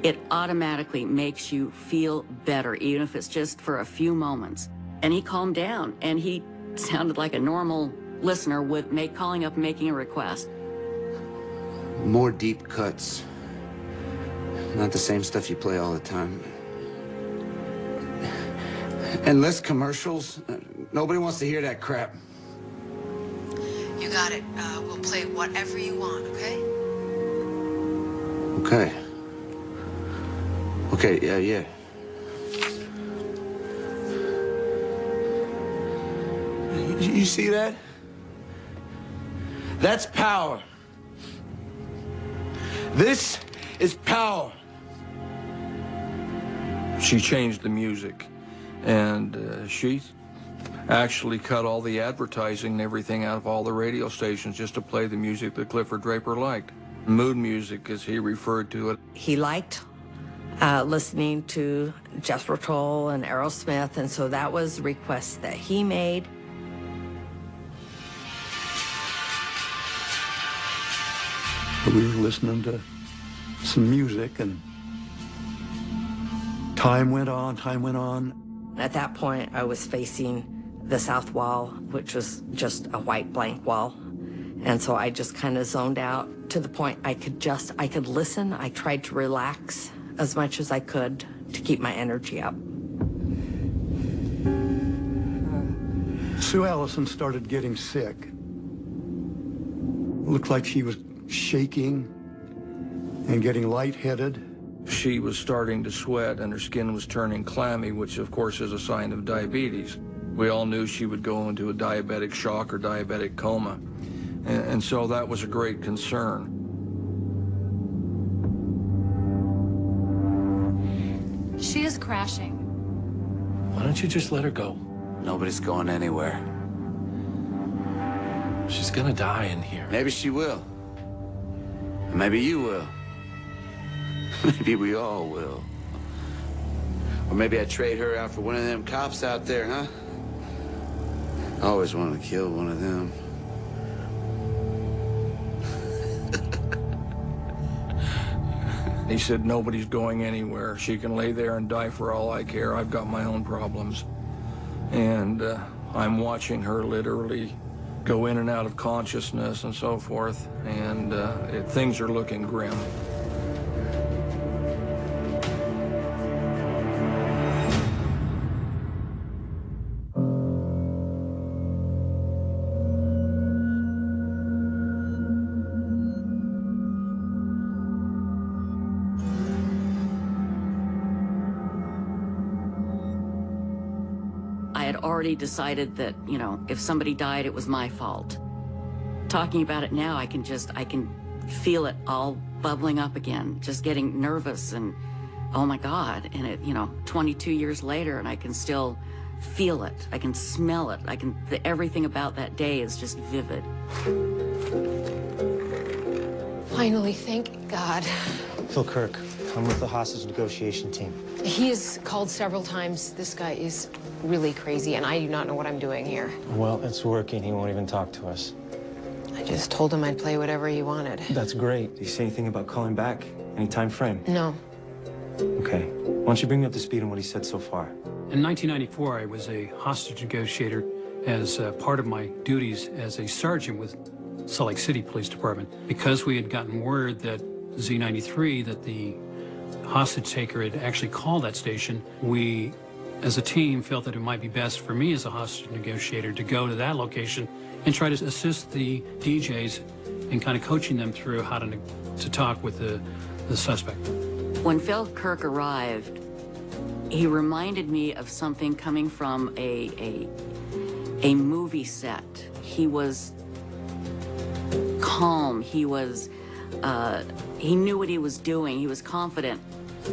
it automatically makes you feel better, even if it's just for a few moments. And he calmed down, and he sounded like a normal listener with calling up and making a request. More deep cuts. Not the same stuff you play all the time. And less commercials. Nobody wants to hear that crap. You got it. We'll play whatever you want, okay? Okay. Okay, yeah. You see that? That's power. This is power. She changed the music, and she actually cut all the advertising and everything out of all the radio stations just to play the music that Clifford Draper liked. Mood music, as he referred to it. He liked listening to Jethro Tull and Aerosmith, and so that was requests that he made. We were listening to some music, and time went on. At that point, I was facing the south wall, which was just a white blank wall. And so I just kind of zoned out to the point I could listen. I tried to relax as much as I could to keep my energy up. Sue Allison started getting sick. Looked like she was shaking and getting lightheaded. She was starting to sweat and her skin was turning clammy, which of course is a sign of diabetes. We all knew she would go into a diabetic shock or diabetic coma. And so that was a great concern. She is crashing. Why don't you just let her go? Nobody's going anywhere. She's gonna die in here. Maybe she will. Maybe you will. Maybe we all will. Or maybe I trade her out for one of them cops out there, huh? I always wanted to kill one of them. He said, nobody's going anywhere. She can lay there and die for all I care. I've got my own problems. And I'm watching her literally go in and out of consciousness and so forth. And things are looking grim. I had already decided that, you know, if somebody died, it was my fault. Talking about it now, I can feel it all bubbling up again, just getting nervous and, oh my God. And it, you know, 22 years later, and I can still feel it. I can smell it. Everything about that day is just vivid. Finally, thank God. Phil Kirk, I'm with the hostage negotiation team. He has called several times. This guy is really crazy, and I do not know what I'm doing here. Well, it's working. He won't even talk to us. I just told him I'd play whatever he wanted. That's great. Did he say anything about calling back? Any time frame? No. Okay. Why don't you bring me up to speed on what he said so far? In 1994, I was a hostage negotiator as part of my duties as a sergeant with Salt Lake City Police Department. Because we had gotten word that Z93, that the hostage taker had actually called that station, we, as a team, felt that it might be best for me as a hostage negotiator to go to that location and try to assist the DJs in kind of coaching them through how to talk with the suspect. When Phil Kirk arrived, he reminded me of something coming from a movie set. He was calm. He knew what he was doing. He was confident.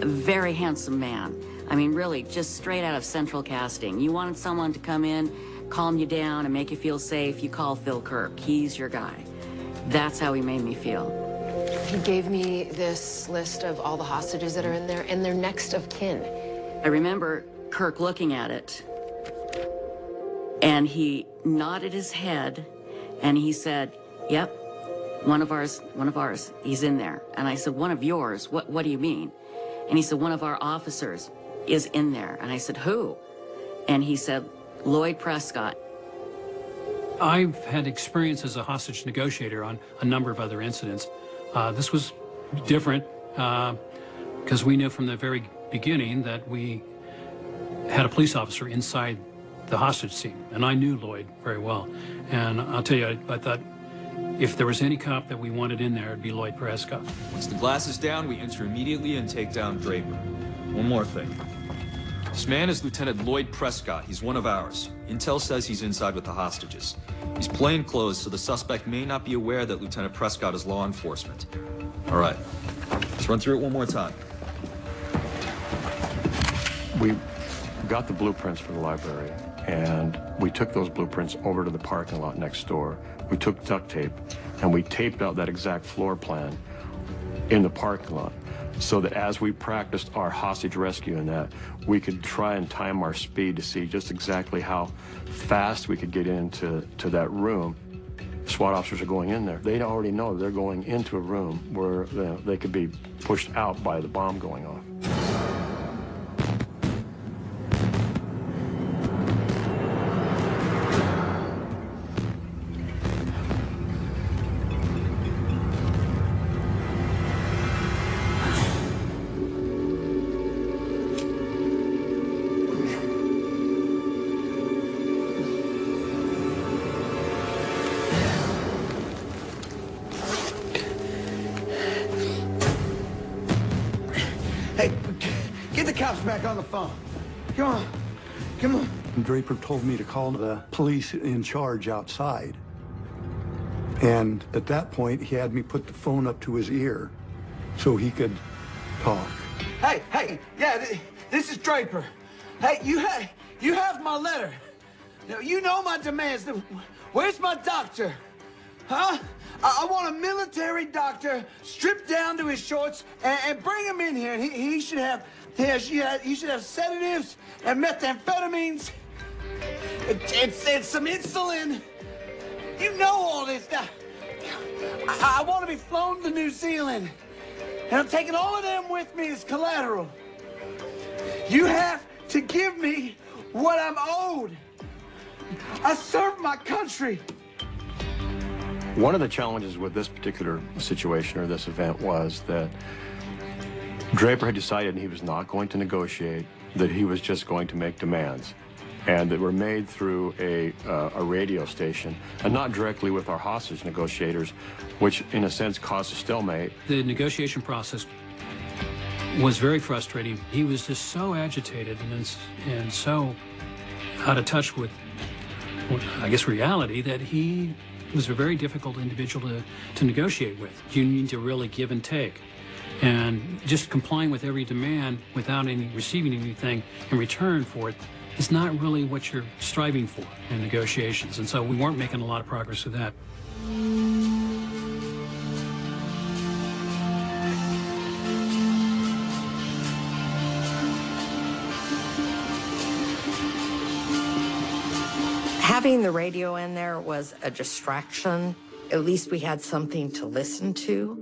A very handsome man. I mean, really, just straight out of Central Casting. You wanted someone to come in, calm you down, and make you feel safe, you call Phil Kirk. He's your guy. That's how he made me feel. He gave me this list of all the hostages that are in there and their next of kin. I remember Kirk looking at it, and he nodded his head, and he said, yep, one of ours, he's in there. And I said, one of yours? What do you mean? And he said, one of our officers is in there. And I said, who? And he said, Lloyd Prescott. I've had experience as a hostage negotiator on a number of other incidents. This was different because we knew from the very beginning that we had a police officer inside the hostage scene, and I knew Lloyd very well. And I'll tell you, I thought if there was any cop that we wanted in there, it'd be Lloyd Prescott. Once the glass is down, we enter immediately and take down Draper. One more thing. This man is Lieutenant Lloyd Prescott. He's one of ours. Intel says he's inside with the hostages. He's plainclothes, so the suspect may not be aware that Lieutenant Prescott is law enforcement. All right. Let's run through it one more time. We got the blueprints for the library, and we took those blueprints over to the parking lot next door. We took duct tape, and we taped out that exact floor plan in the parking lot, so that as we practiced our hostage rescue in that, we could try and time our speed to see just exactly how fast we could get into that room. SWAT officers are going in there. They already know they're going into a room where they could be pushed out by the bomb going off. Hey, get the cops back on the phone. Come on. Come on. Draper told me to call the police in charge outside. And at that point, he had me put the phone up to his ear so he could talk. Hey, yeah, this is Draper. Hey, you have my letter. Now, you know my demands. Where's my doctor? Huh? I want a military doctor stripped down to his shorts and bring him in here. And he should have sedatives and methamphetamines and some insulin. You know all this stuff. I want to be flown to New Zealand. And I'm taking all of them with me as collateral. You have to give me what I'm owed. I served my country. One of the challenges with this particular situation or this event was that Draper had decided he was not going to negotiate, that he was just going to make demands, and that were made through a radio station and not directly with our hostage negotiators, which in a sense caused a stalemate. The negotiation process was very frustrating. He was just so agitated and so out of touch with, I guess, reality, that he was a very difficult individual to negotiate with. You need to really give and take. And just complying with every demand without receiving anything in return for it is not really what you're striving for in negotiations. And so we weren't making a lot of progress with that. Having the radio in there was a distraction. At least we had something to listen to.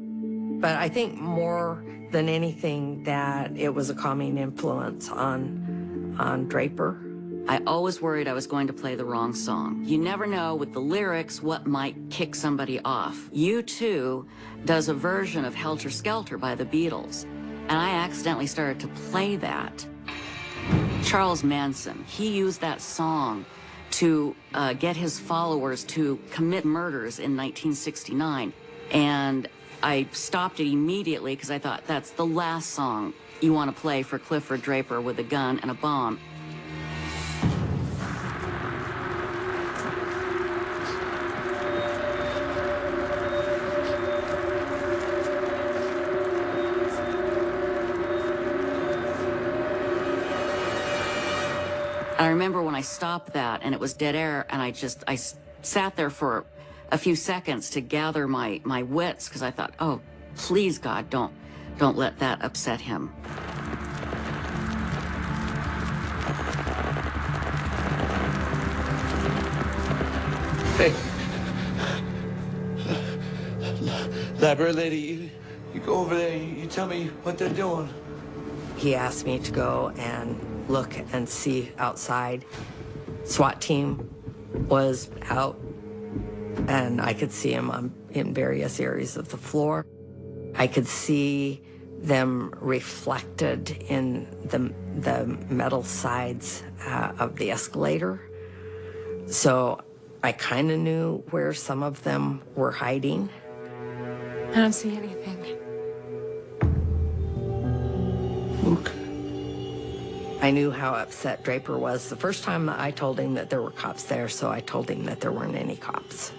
But I think more than anything that it was a calming influence on Draper. I always worried I was going to play the wrong song. You never know with the lyrics what might kick somebody off. U2 does a version of Helter Skelter by the Beatles, and I accidentally started to play that. Charles Manson, he used that song to get his followers to commit murders in 1969. And I stopped it immediately because I thought that's the last song you want to play for Clifford Draper with a gun and a bomb. I remember when I stopped that and it was dead air, and I sat there for a few seconds to gather my wits, because I thought, oh, please God, don't let that upset him. Hey, library lady, you go over there, you tell me what they're doing. He asked me to go and look and see outside. SWAT team was out, and I could see them in various areas of the floor. I could see them reflected in the metal sides of the escalator. So I kind of knew where some of them were hiding. I don't see anything. Luke. I knew how upset Draper was the first time that I told him that there were cops there, so I told him that there weren't any cops.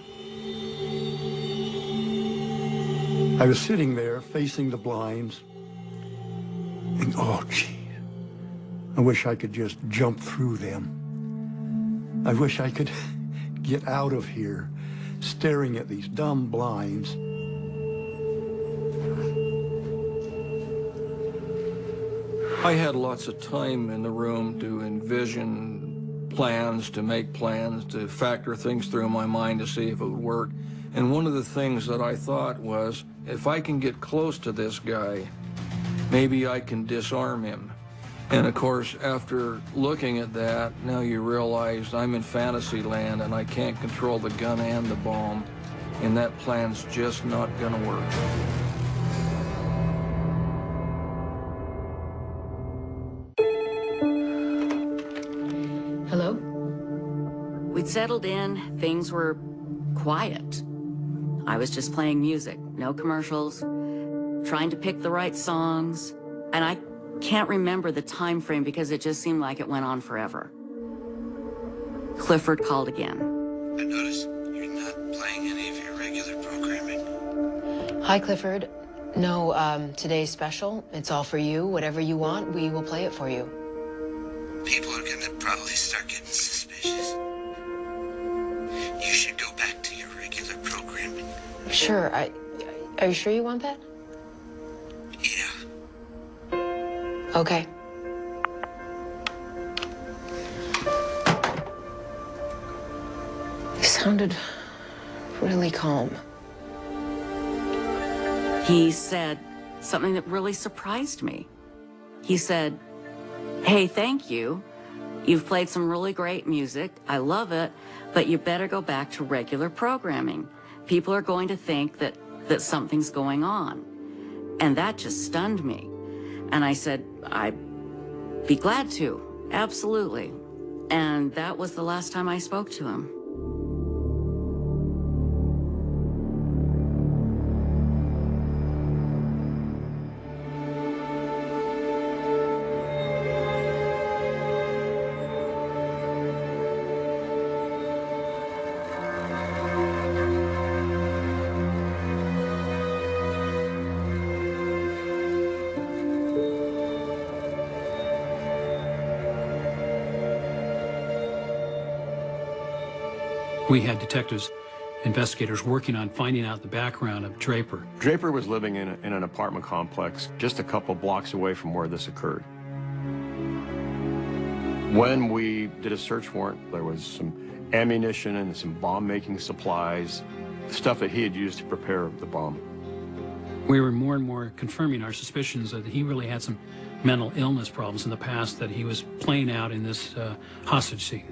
I was sitting there facing the blinds, and oh, gee, I wish I could just jump through them. I wish I could get out of here, staring at these dumb blinds. I had lots of time in the room to envision plans, to make plans, to factor things through my mind to see if it would work. And one of the things that I thought was, if I can get close to this guy, maybe I can disarm him. And of course, after looking at that, now you realize I'm in fantasy land and I can't control the gun and the bomb, and that plan's just not gonna work. Hello? We'd settled in, things were quiet. I was just playing music, no commercials, trying to pick the right songs, and I can't remember the time frame because it just seemed like it went on forever. Clifford called again. I noticed you're not playing any of your regular Hi, Clifford. No, today's special. It's all for you. Whatever you want, we will play it for you. People are gonna probably start getting suspicious. You should go back to your regular programming. Sure. Are you sure you want that? Yeah. Okay. He sounded really calm. He said something that really surprised me. He said, "Hey, thank you. You've played some really great music. I love it, but you better go back to regular programming. People are going to think that something's going on." And that just stunned me. And I said, "I'd be glad to, absolutely." And that was the last time I spoke to him. We had detectives, investigators working on finding out the background of Draper. Draper was living in an apartment complex just a couple blocks away from where this occurred. When we did a search warrant, there was some ammunition and some bomb-making supplies, stuff that he had used to prepare the bomb. We were more and more confirming our suspicions that he really had some mental illness problems in the past that he was playing out in this hostage scene.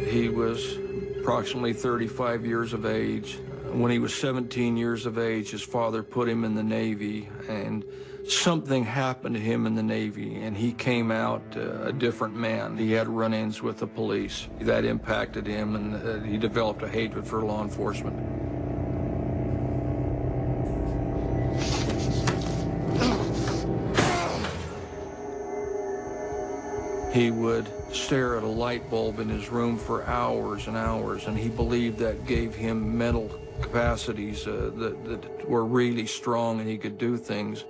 He was approximately 35 years of age. When he was 17 years of age, his father put him in the Navy, and something happened to him in the Navy, and he came out a different man. He had run-ins with the police. That impacted him, and he developed a hatred for law enforcement. He would stare at a light bulb in his room for hours and hours, and he believed that gave him mental capacities that were really strong, and he could do things.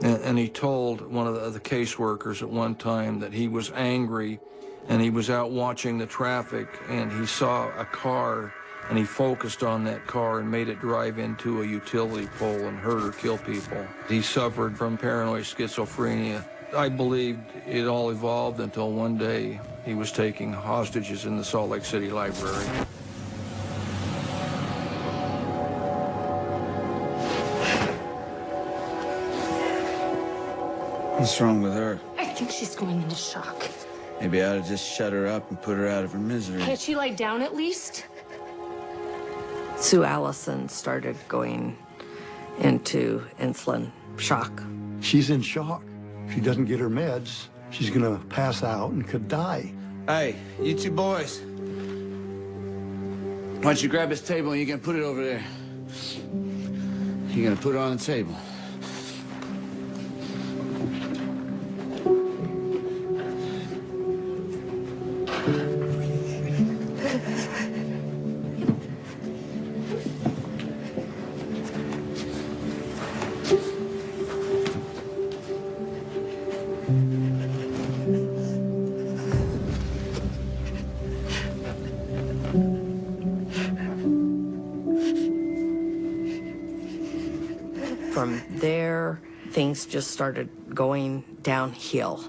And he told one of the caseworkers at one time that he was angry, and he was out watching the traffic, and he saw a car, and he focused on that car and made it drive into a utility pole and hurt or kill people. He suffered from paranoid schizophrenia. I believed it all evolved until one day he was taking hostages in the Salt Lake City library. What's wrong with her? I think she's going into shock. Maybe I ought to just shut her up and put her out of her misery. Can't she lie down at least? Sue Allison started going into insulin shock. She's in shock. If she doesn't get her meds, she's gonna pass out and could die. Hey, you two boys. Why don't you grab this table and you're gonna put it over there? You're gonna put it on the table. From there, things just started going downhill.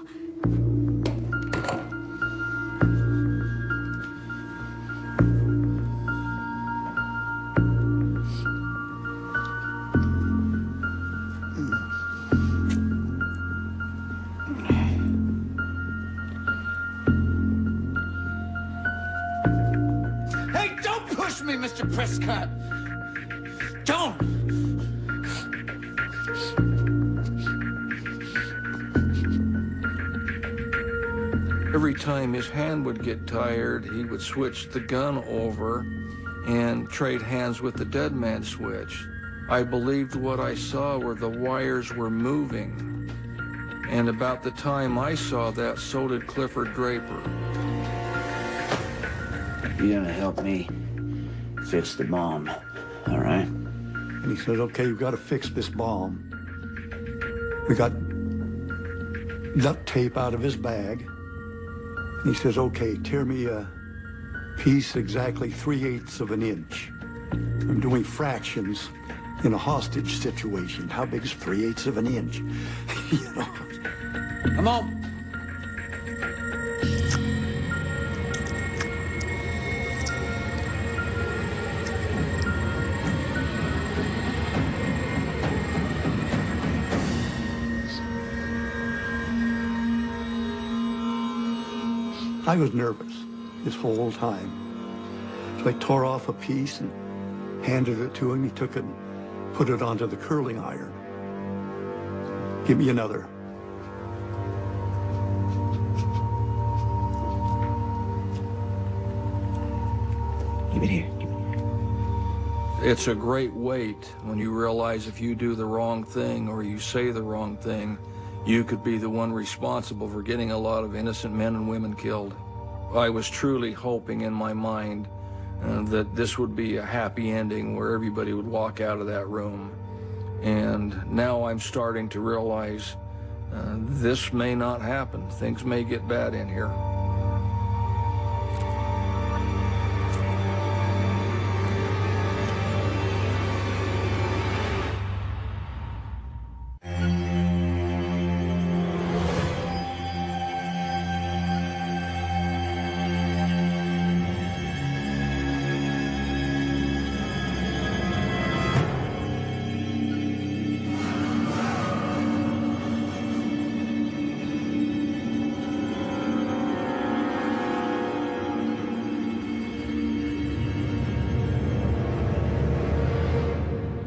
me, Mr. Prescott! Don't! Every time his hand would get tired, he would switch the gun over and trade hands with the dead man switch. I believed what I saw were the wires were moving. And about the time I saw that, so did Clifford Draper. You're gonna help me fix the bomb, all right? And he said, okay, you've got to fix this bomb. We got duct tape out of his bag. And he says, okay, tear me a piece exactly 3/8 of an inch. I'm doing fractions in a hostage situation. How big is 3/8 of an inch? You know. Come on. I was nervous this whole time. So I tore off a piece and handed it to him. He took it and put it onto the curling iron. Give me another. Give it here. It's a great weight when you realize if you do the wrong thing or you say the wrong thing, you could be the one responsible for getting a lot of innocent men and women killed. I was truly hoping in my mind that this would be a happy ending where everybody would walk out of that room. And now I'm starting to realize this may not happen. Things may get bad in here.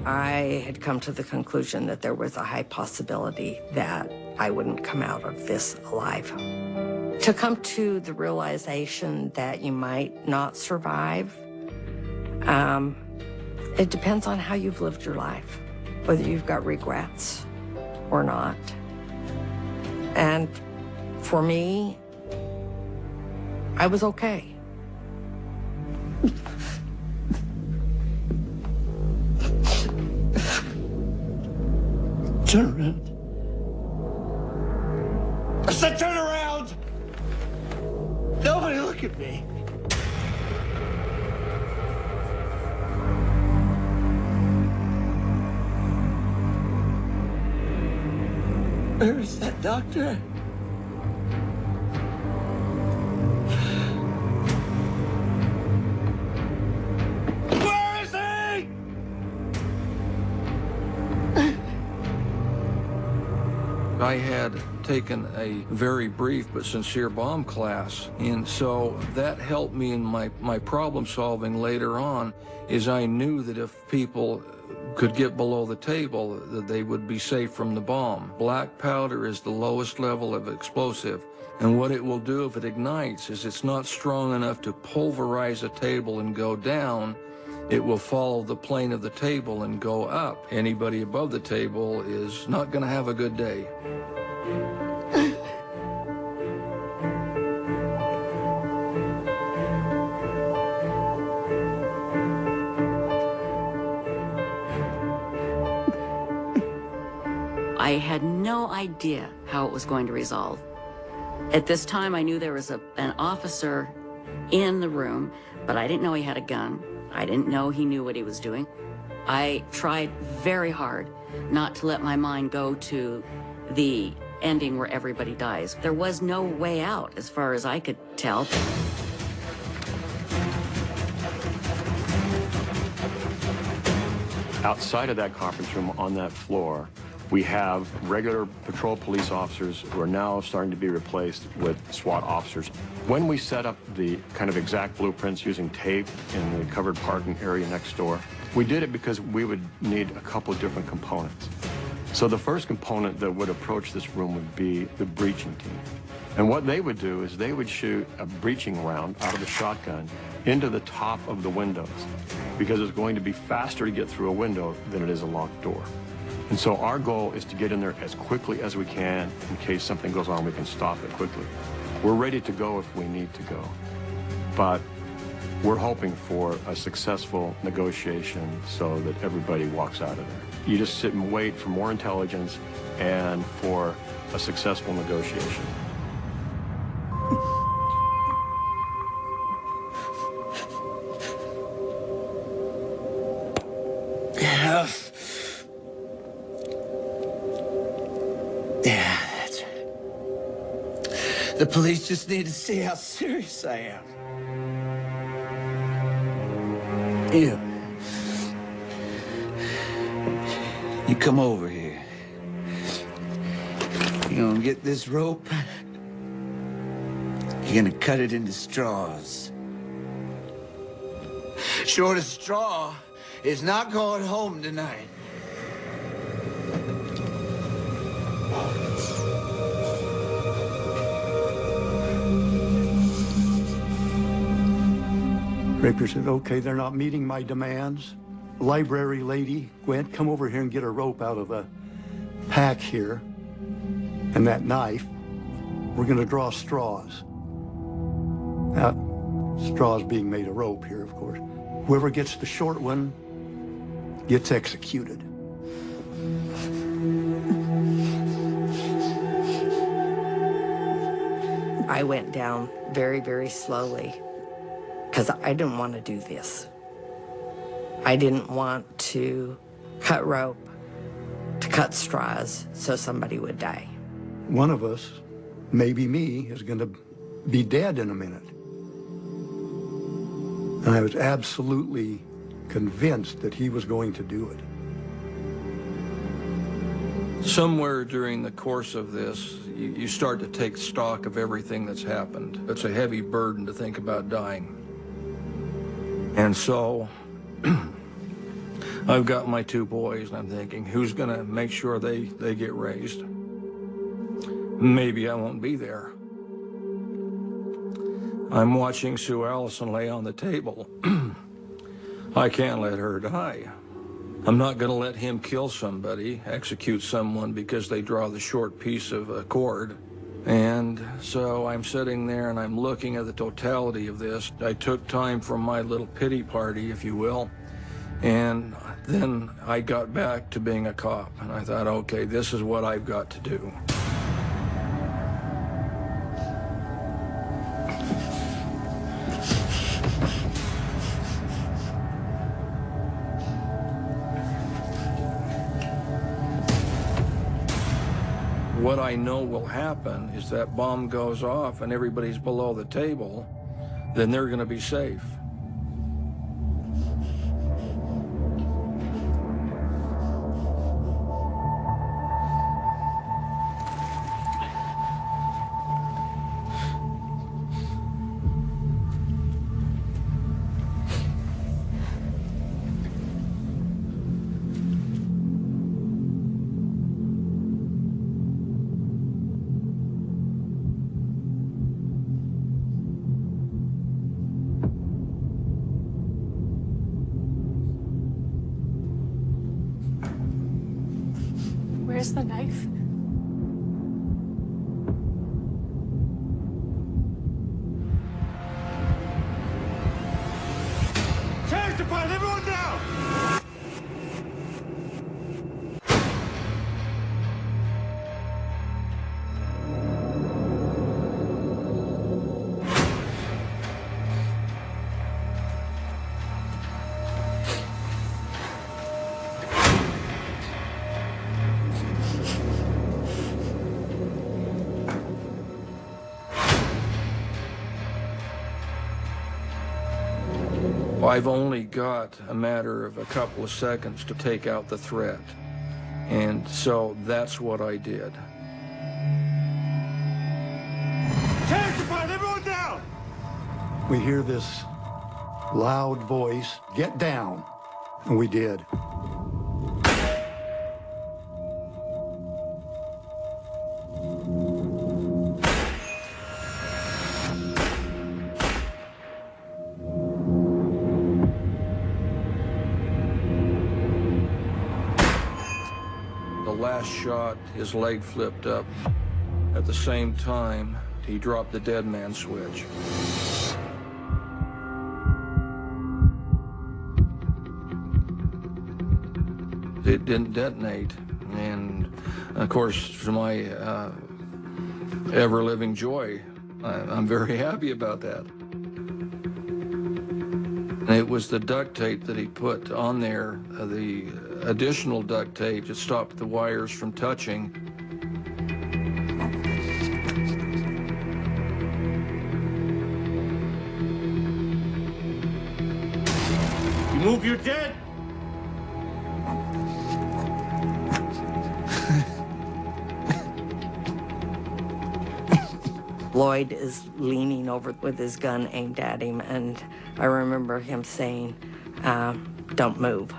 I had come to the conclusion that there was a high possibility that I wouldn't come out of this alive. To come to the realization that you might not survive, it depends on how you've lived your life, whether you've got regrets or not. And for me, I was okay. Turn around. I said turn around! Nobody look at me. Where is that doctor? Where is he? I had taken a very brief but sincere bomb class, and so that helped me in my problem solving later on, is I knew that if people could get below the table, that they would be safe from the bomb. Black powder is the lowest level of explosive, and what it will do if it ignites is it's not strong enough to pulverize a table and go down. It will follow the plane of the table and go up. Anybody above the table is not going to have a good day. I had no idea how it was going to resolve. At this time, I knew there was an officer in the room, but I didn't know he had a gun. I didn't know he knew what he was doing. I tried very hard not to let my mind go to the ending where everybody dies. There was no way out, as far as I could tell. Outside of that conference room on that floor We have regular patrol police officers who are now starting to be replaced with SWAT officers. When we set up the kind of exact blueprints using tape in the covered parking area next door, we did it because we would need a couple of different components. So the first component that would approach this room would be the breaching team. And what they would do is they would shoot a breaching round out of a shotgun into the top of the windows because it's going to be faster to get through a window than it is a locked door. And so our goal is to get in there as quickly as we can. In case something goes on, we can stop it quickly. We're ready to go if we need to go. But we're hoping for a successful negotiation so that everybody walks out of there. You just sit and wait for more intelligence and for a successful negotiation. Yeah, that's right. The police just need to see how serious I am. You come over here. You're gonna get this rope. You're gonna cut it into straws. Shortest straw is not going home tonight. Draper said, okay, they're not meeting my demands. Library lady, Gwen, come over here and get a rope out of the pack here. And that knife, we're gonna draw straws. Now, straws being made of rope here, of course. Whoever gets the short one gets executed. I went down very, very slowly because I didn't want to do this. I didn't want to cut rope, to cut straws so somebody would die. One of us, maybe me, is going to be dead in a minute. And I was absolutely convinced that he was going to do it. Somewhere during the course of this, you start to take stock of everything that's happened. It's a heavy burden to think about dying. And so I've got my two boys, and I'm thinking, who's going to make sure they get raised? Maybe I won't be there. I'm watching Sue Allison lay on the table. I can't let her die. I'm not going to let him kill somebody, execute someone because they draw the short piece of a cord. And so I'm sitting there and I'm looking at the totality of this. I took time from my little pity party, if you will, and then I got back to being a cop. And I thought, okay, this is what I've got to do. What I know will happen is that bomb goes off and everybody's below the table, then they're going to be safe. Where's the knife? Change to fight! Everyone down! I've only got a matter of a couple of seconds to take out the threat. And so that's what I did. Everyone down! We hear this loud voice, "Get down." And we did. The last shot, his leg flipped up. At the same time, he dropped the dead man switch. It didn't detonate, and of course, to my ever-living joy, I'm very happy about that. And it was the duct tape that he put on there, the additional duct tape that stopped the wires from touching. You move, you're dead. Lloyd is leaning over with his gun aimed at him, and I remember him saying, "Don't move,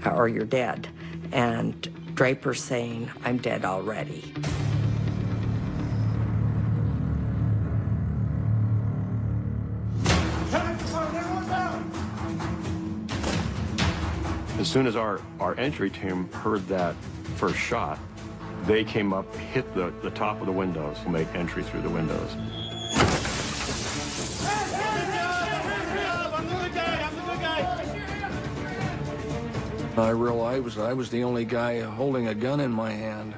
or you're dead." And Draper saying, "I'm dead already." As soon as our entry team heard that first shot, they came up, hit the top of the windows to make entry through the windows. I realized I was the only guy holding a gun in my hand.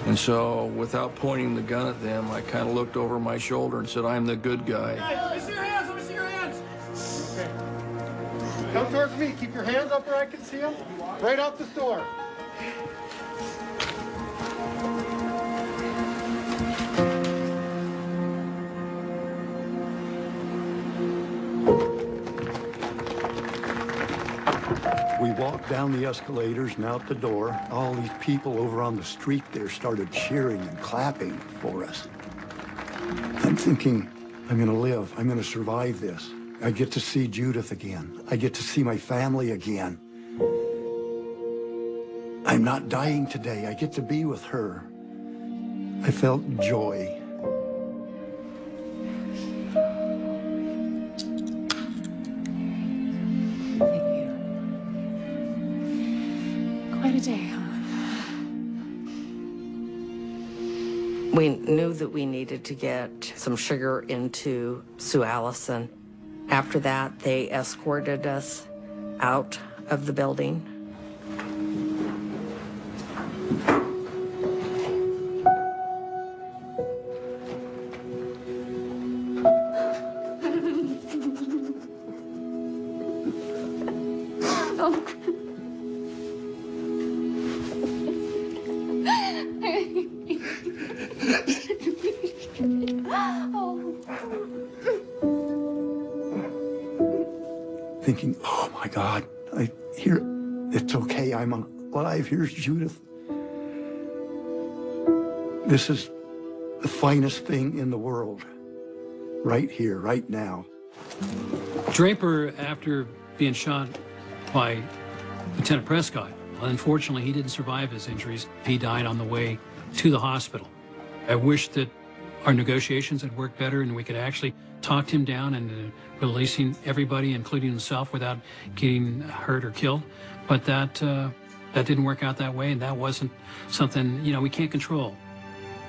And so, without pointing the gun at them, I kind of looked over my shoulder and said, "I'm the good guy." Let me see your hands, let me see your hands. Okay. Come towards me, keep your hands up where I can see them. Right out this door. We walked down the escalators and out the door. All these people over on the street there started cheering and clapping for us. I'm thinking, I'm gonna live, I'm gonna survive this. I get to see Judith again. I get to see my family again. I'm not dying today, I get to be with her. I felt joy. Quite a day, huh? We knew that we needed to get some sugar into Sue Allison. After that, they escorted us out of the building. Thinking, oh my God, it's okay, I'm alive, here's Judith. This is the finest thing in the world, right here, right now. Draper, after being shot by Lieutenant Prescott, unfortunately, he didn't survive his injuries. He died on the way to the hospital. I wish that our negotiations had worked better and we could actually talked him down and releasing everybody, including himself, without getting hurt or killed. But that didn't work out that way, and that wasn't something, we can't control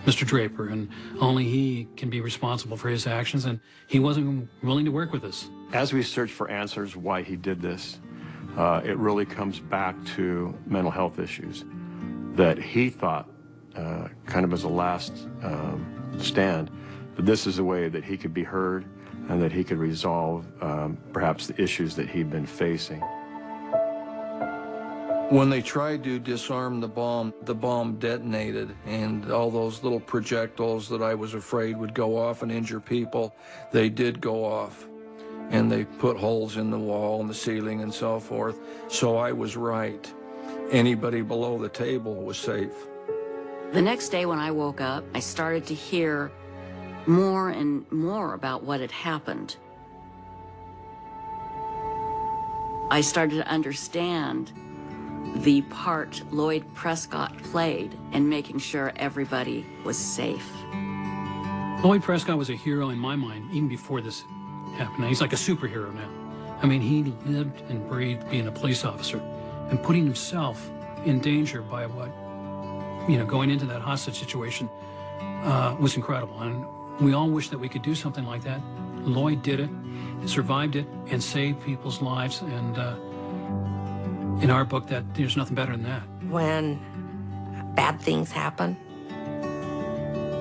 Mr. Draper, and only he can be responsible for his actions, and he wasn't willing to work with us. As we search for answers why he did this, it really comes back to mental health issues that he thought, kind of as a last stand, that this is a way that he could be heard and that he could resolve perhaps the issues that he'd been facing. When they tried to disarm the bomb detonated, and all those little projectiles that I was afraid would go off and injure people, they did go off. And they put holes in the wall and the ceiling and so forth. So I was right. anybody below the table was safe. The next day when I woke up, I started to hear more and more about what had happened. I started to understand the part Lloyd Prescott played in making sure everybody was safe. Lloyd Prescott was a hero in my mind, even before this happened. He's like a superhero now. I mean, he lived and breathed being a police officer and putting himself in danger by what, going into that hostage situation was incredible. And we all wish that we could do something like that. Lloyd did it, survived it, and saved people's lives. And in our book, that there's nothing better than that. When bad things happen,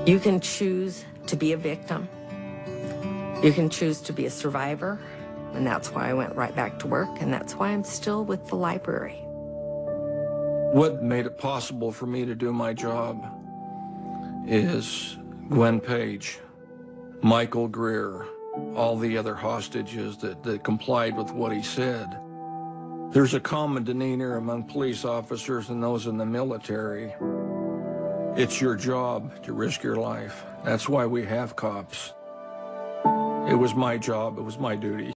you can choose to be a victim. You can choose to be a survivor. And that's why I went right back to work, and that's why I'm still with the library. What made it possible for me to do my job is Gwen Page, Michael Greer, all the other hostages that complied with what he said. There's a common demeanor among police officers and those in the military. It's your job to risk your life. That's why we have cops. It was my job, it was my duty.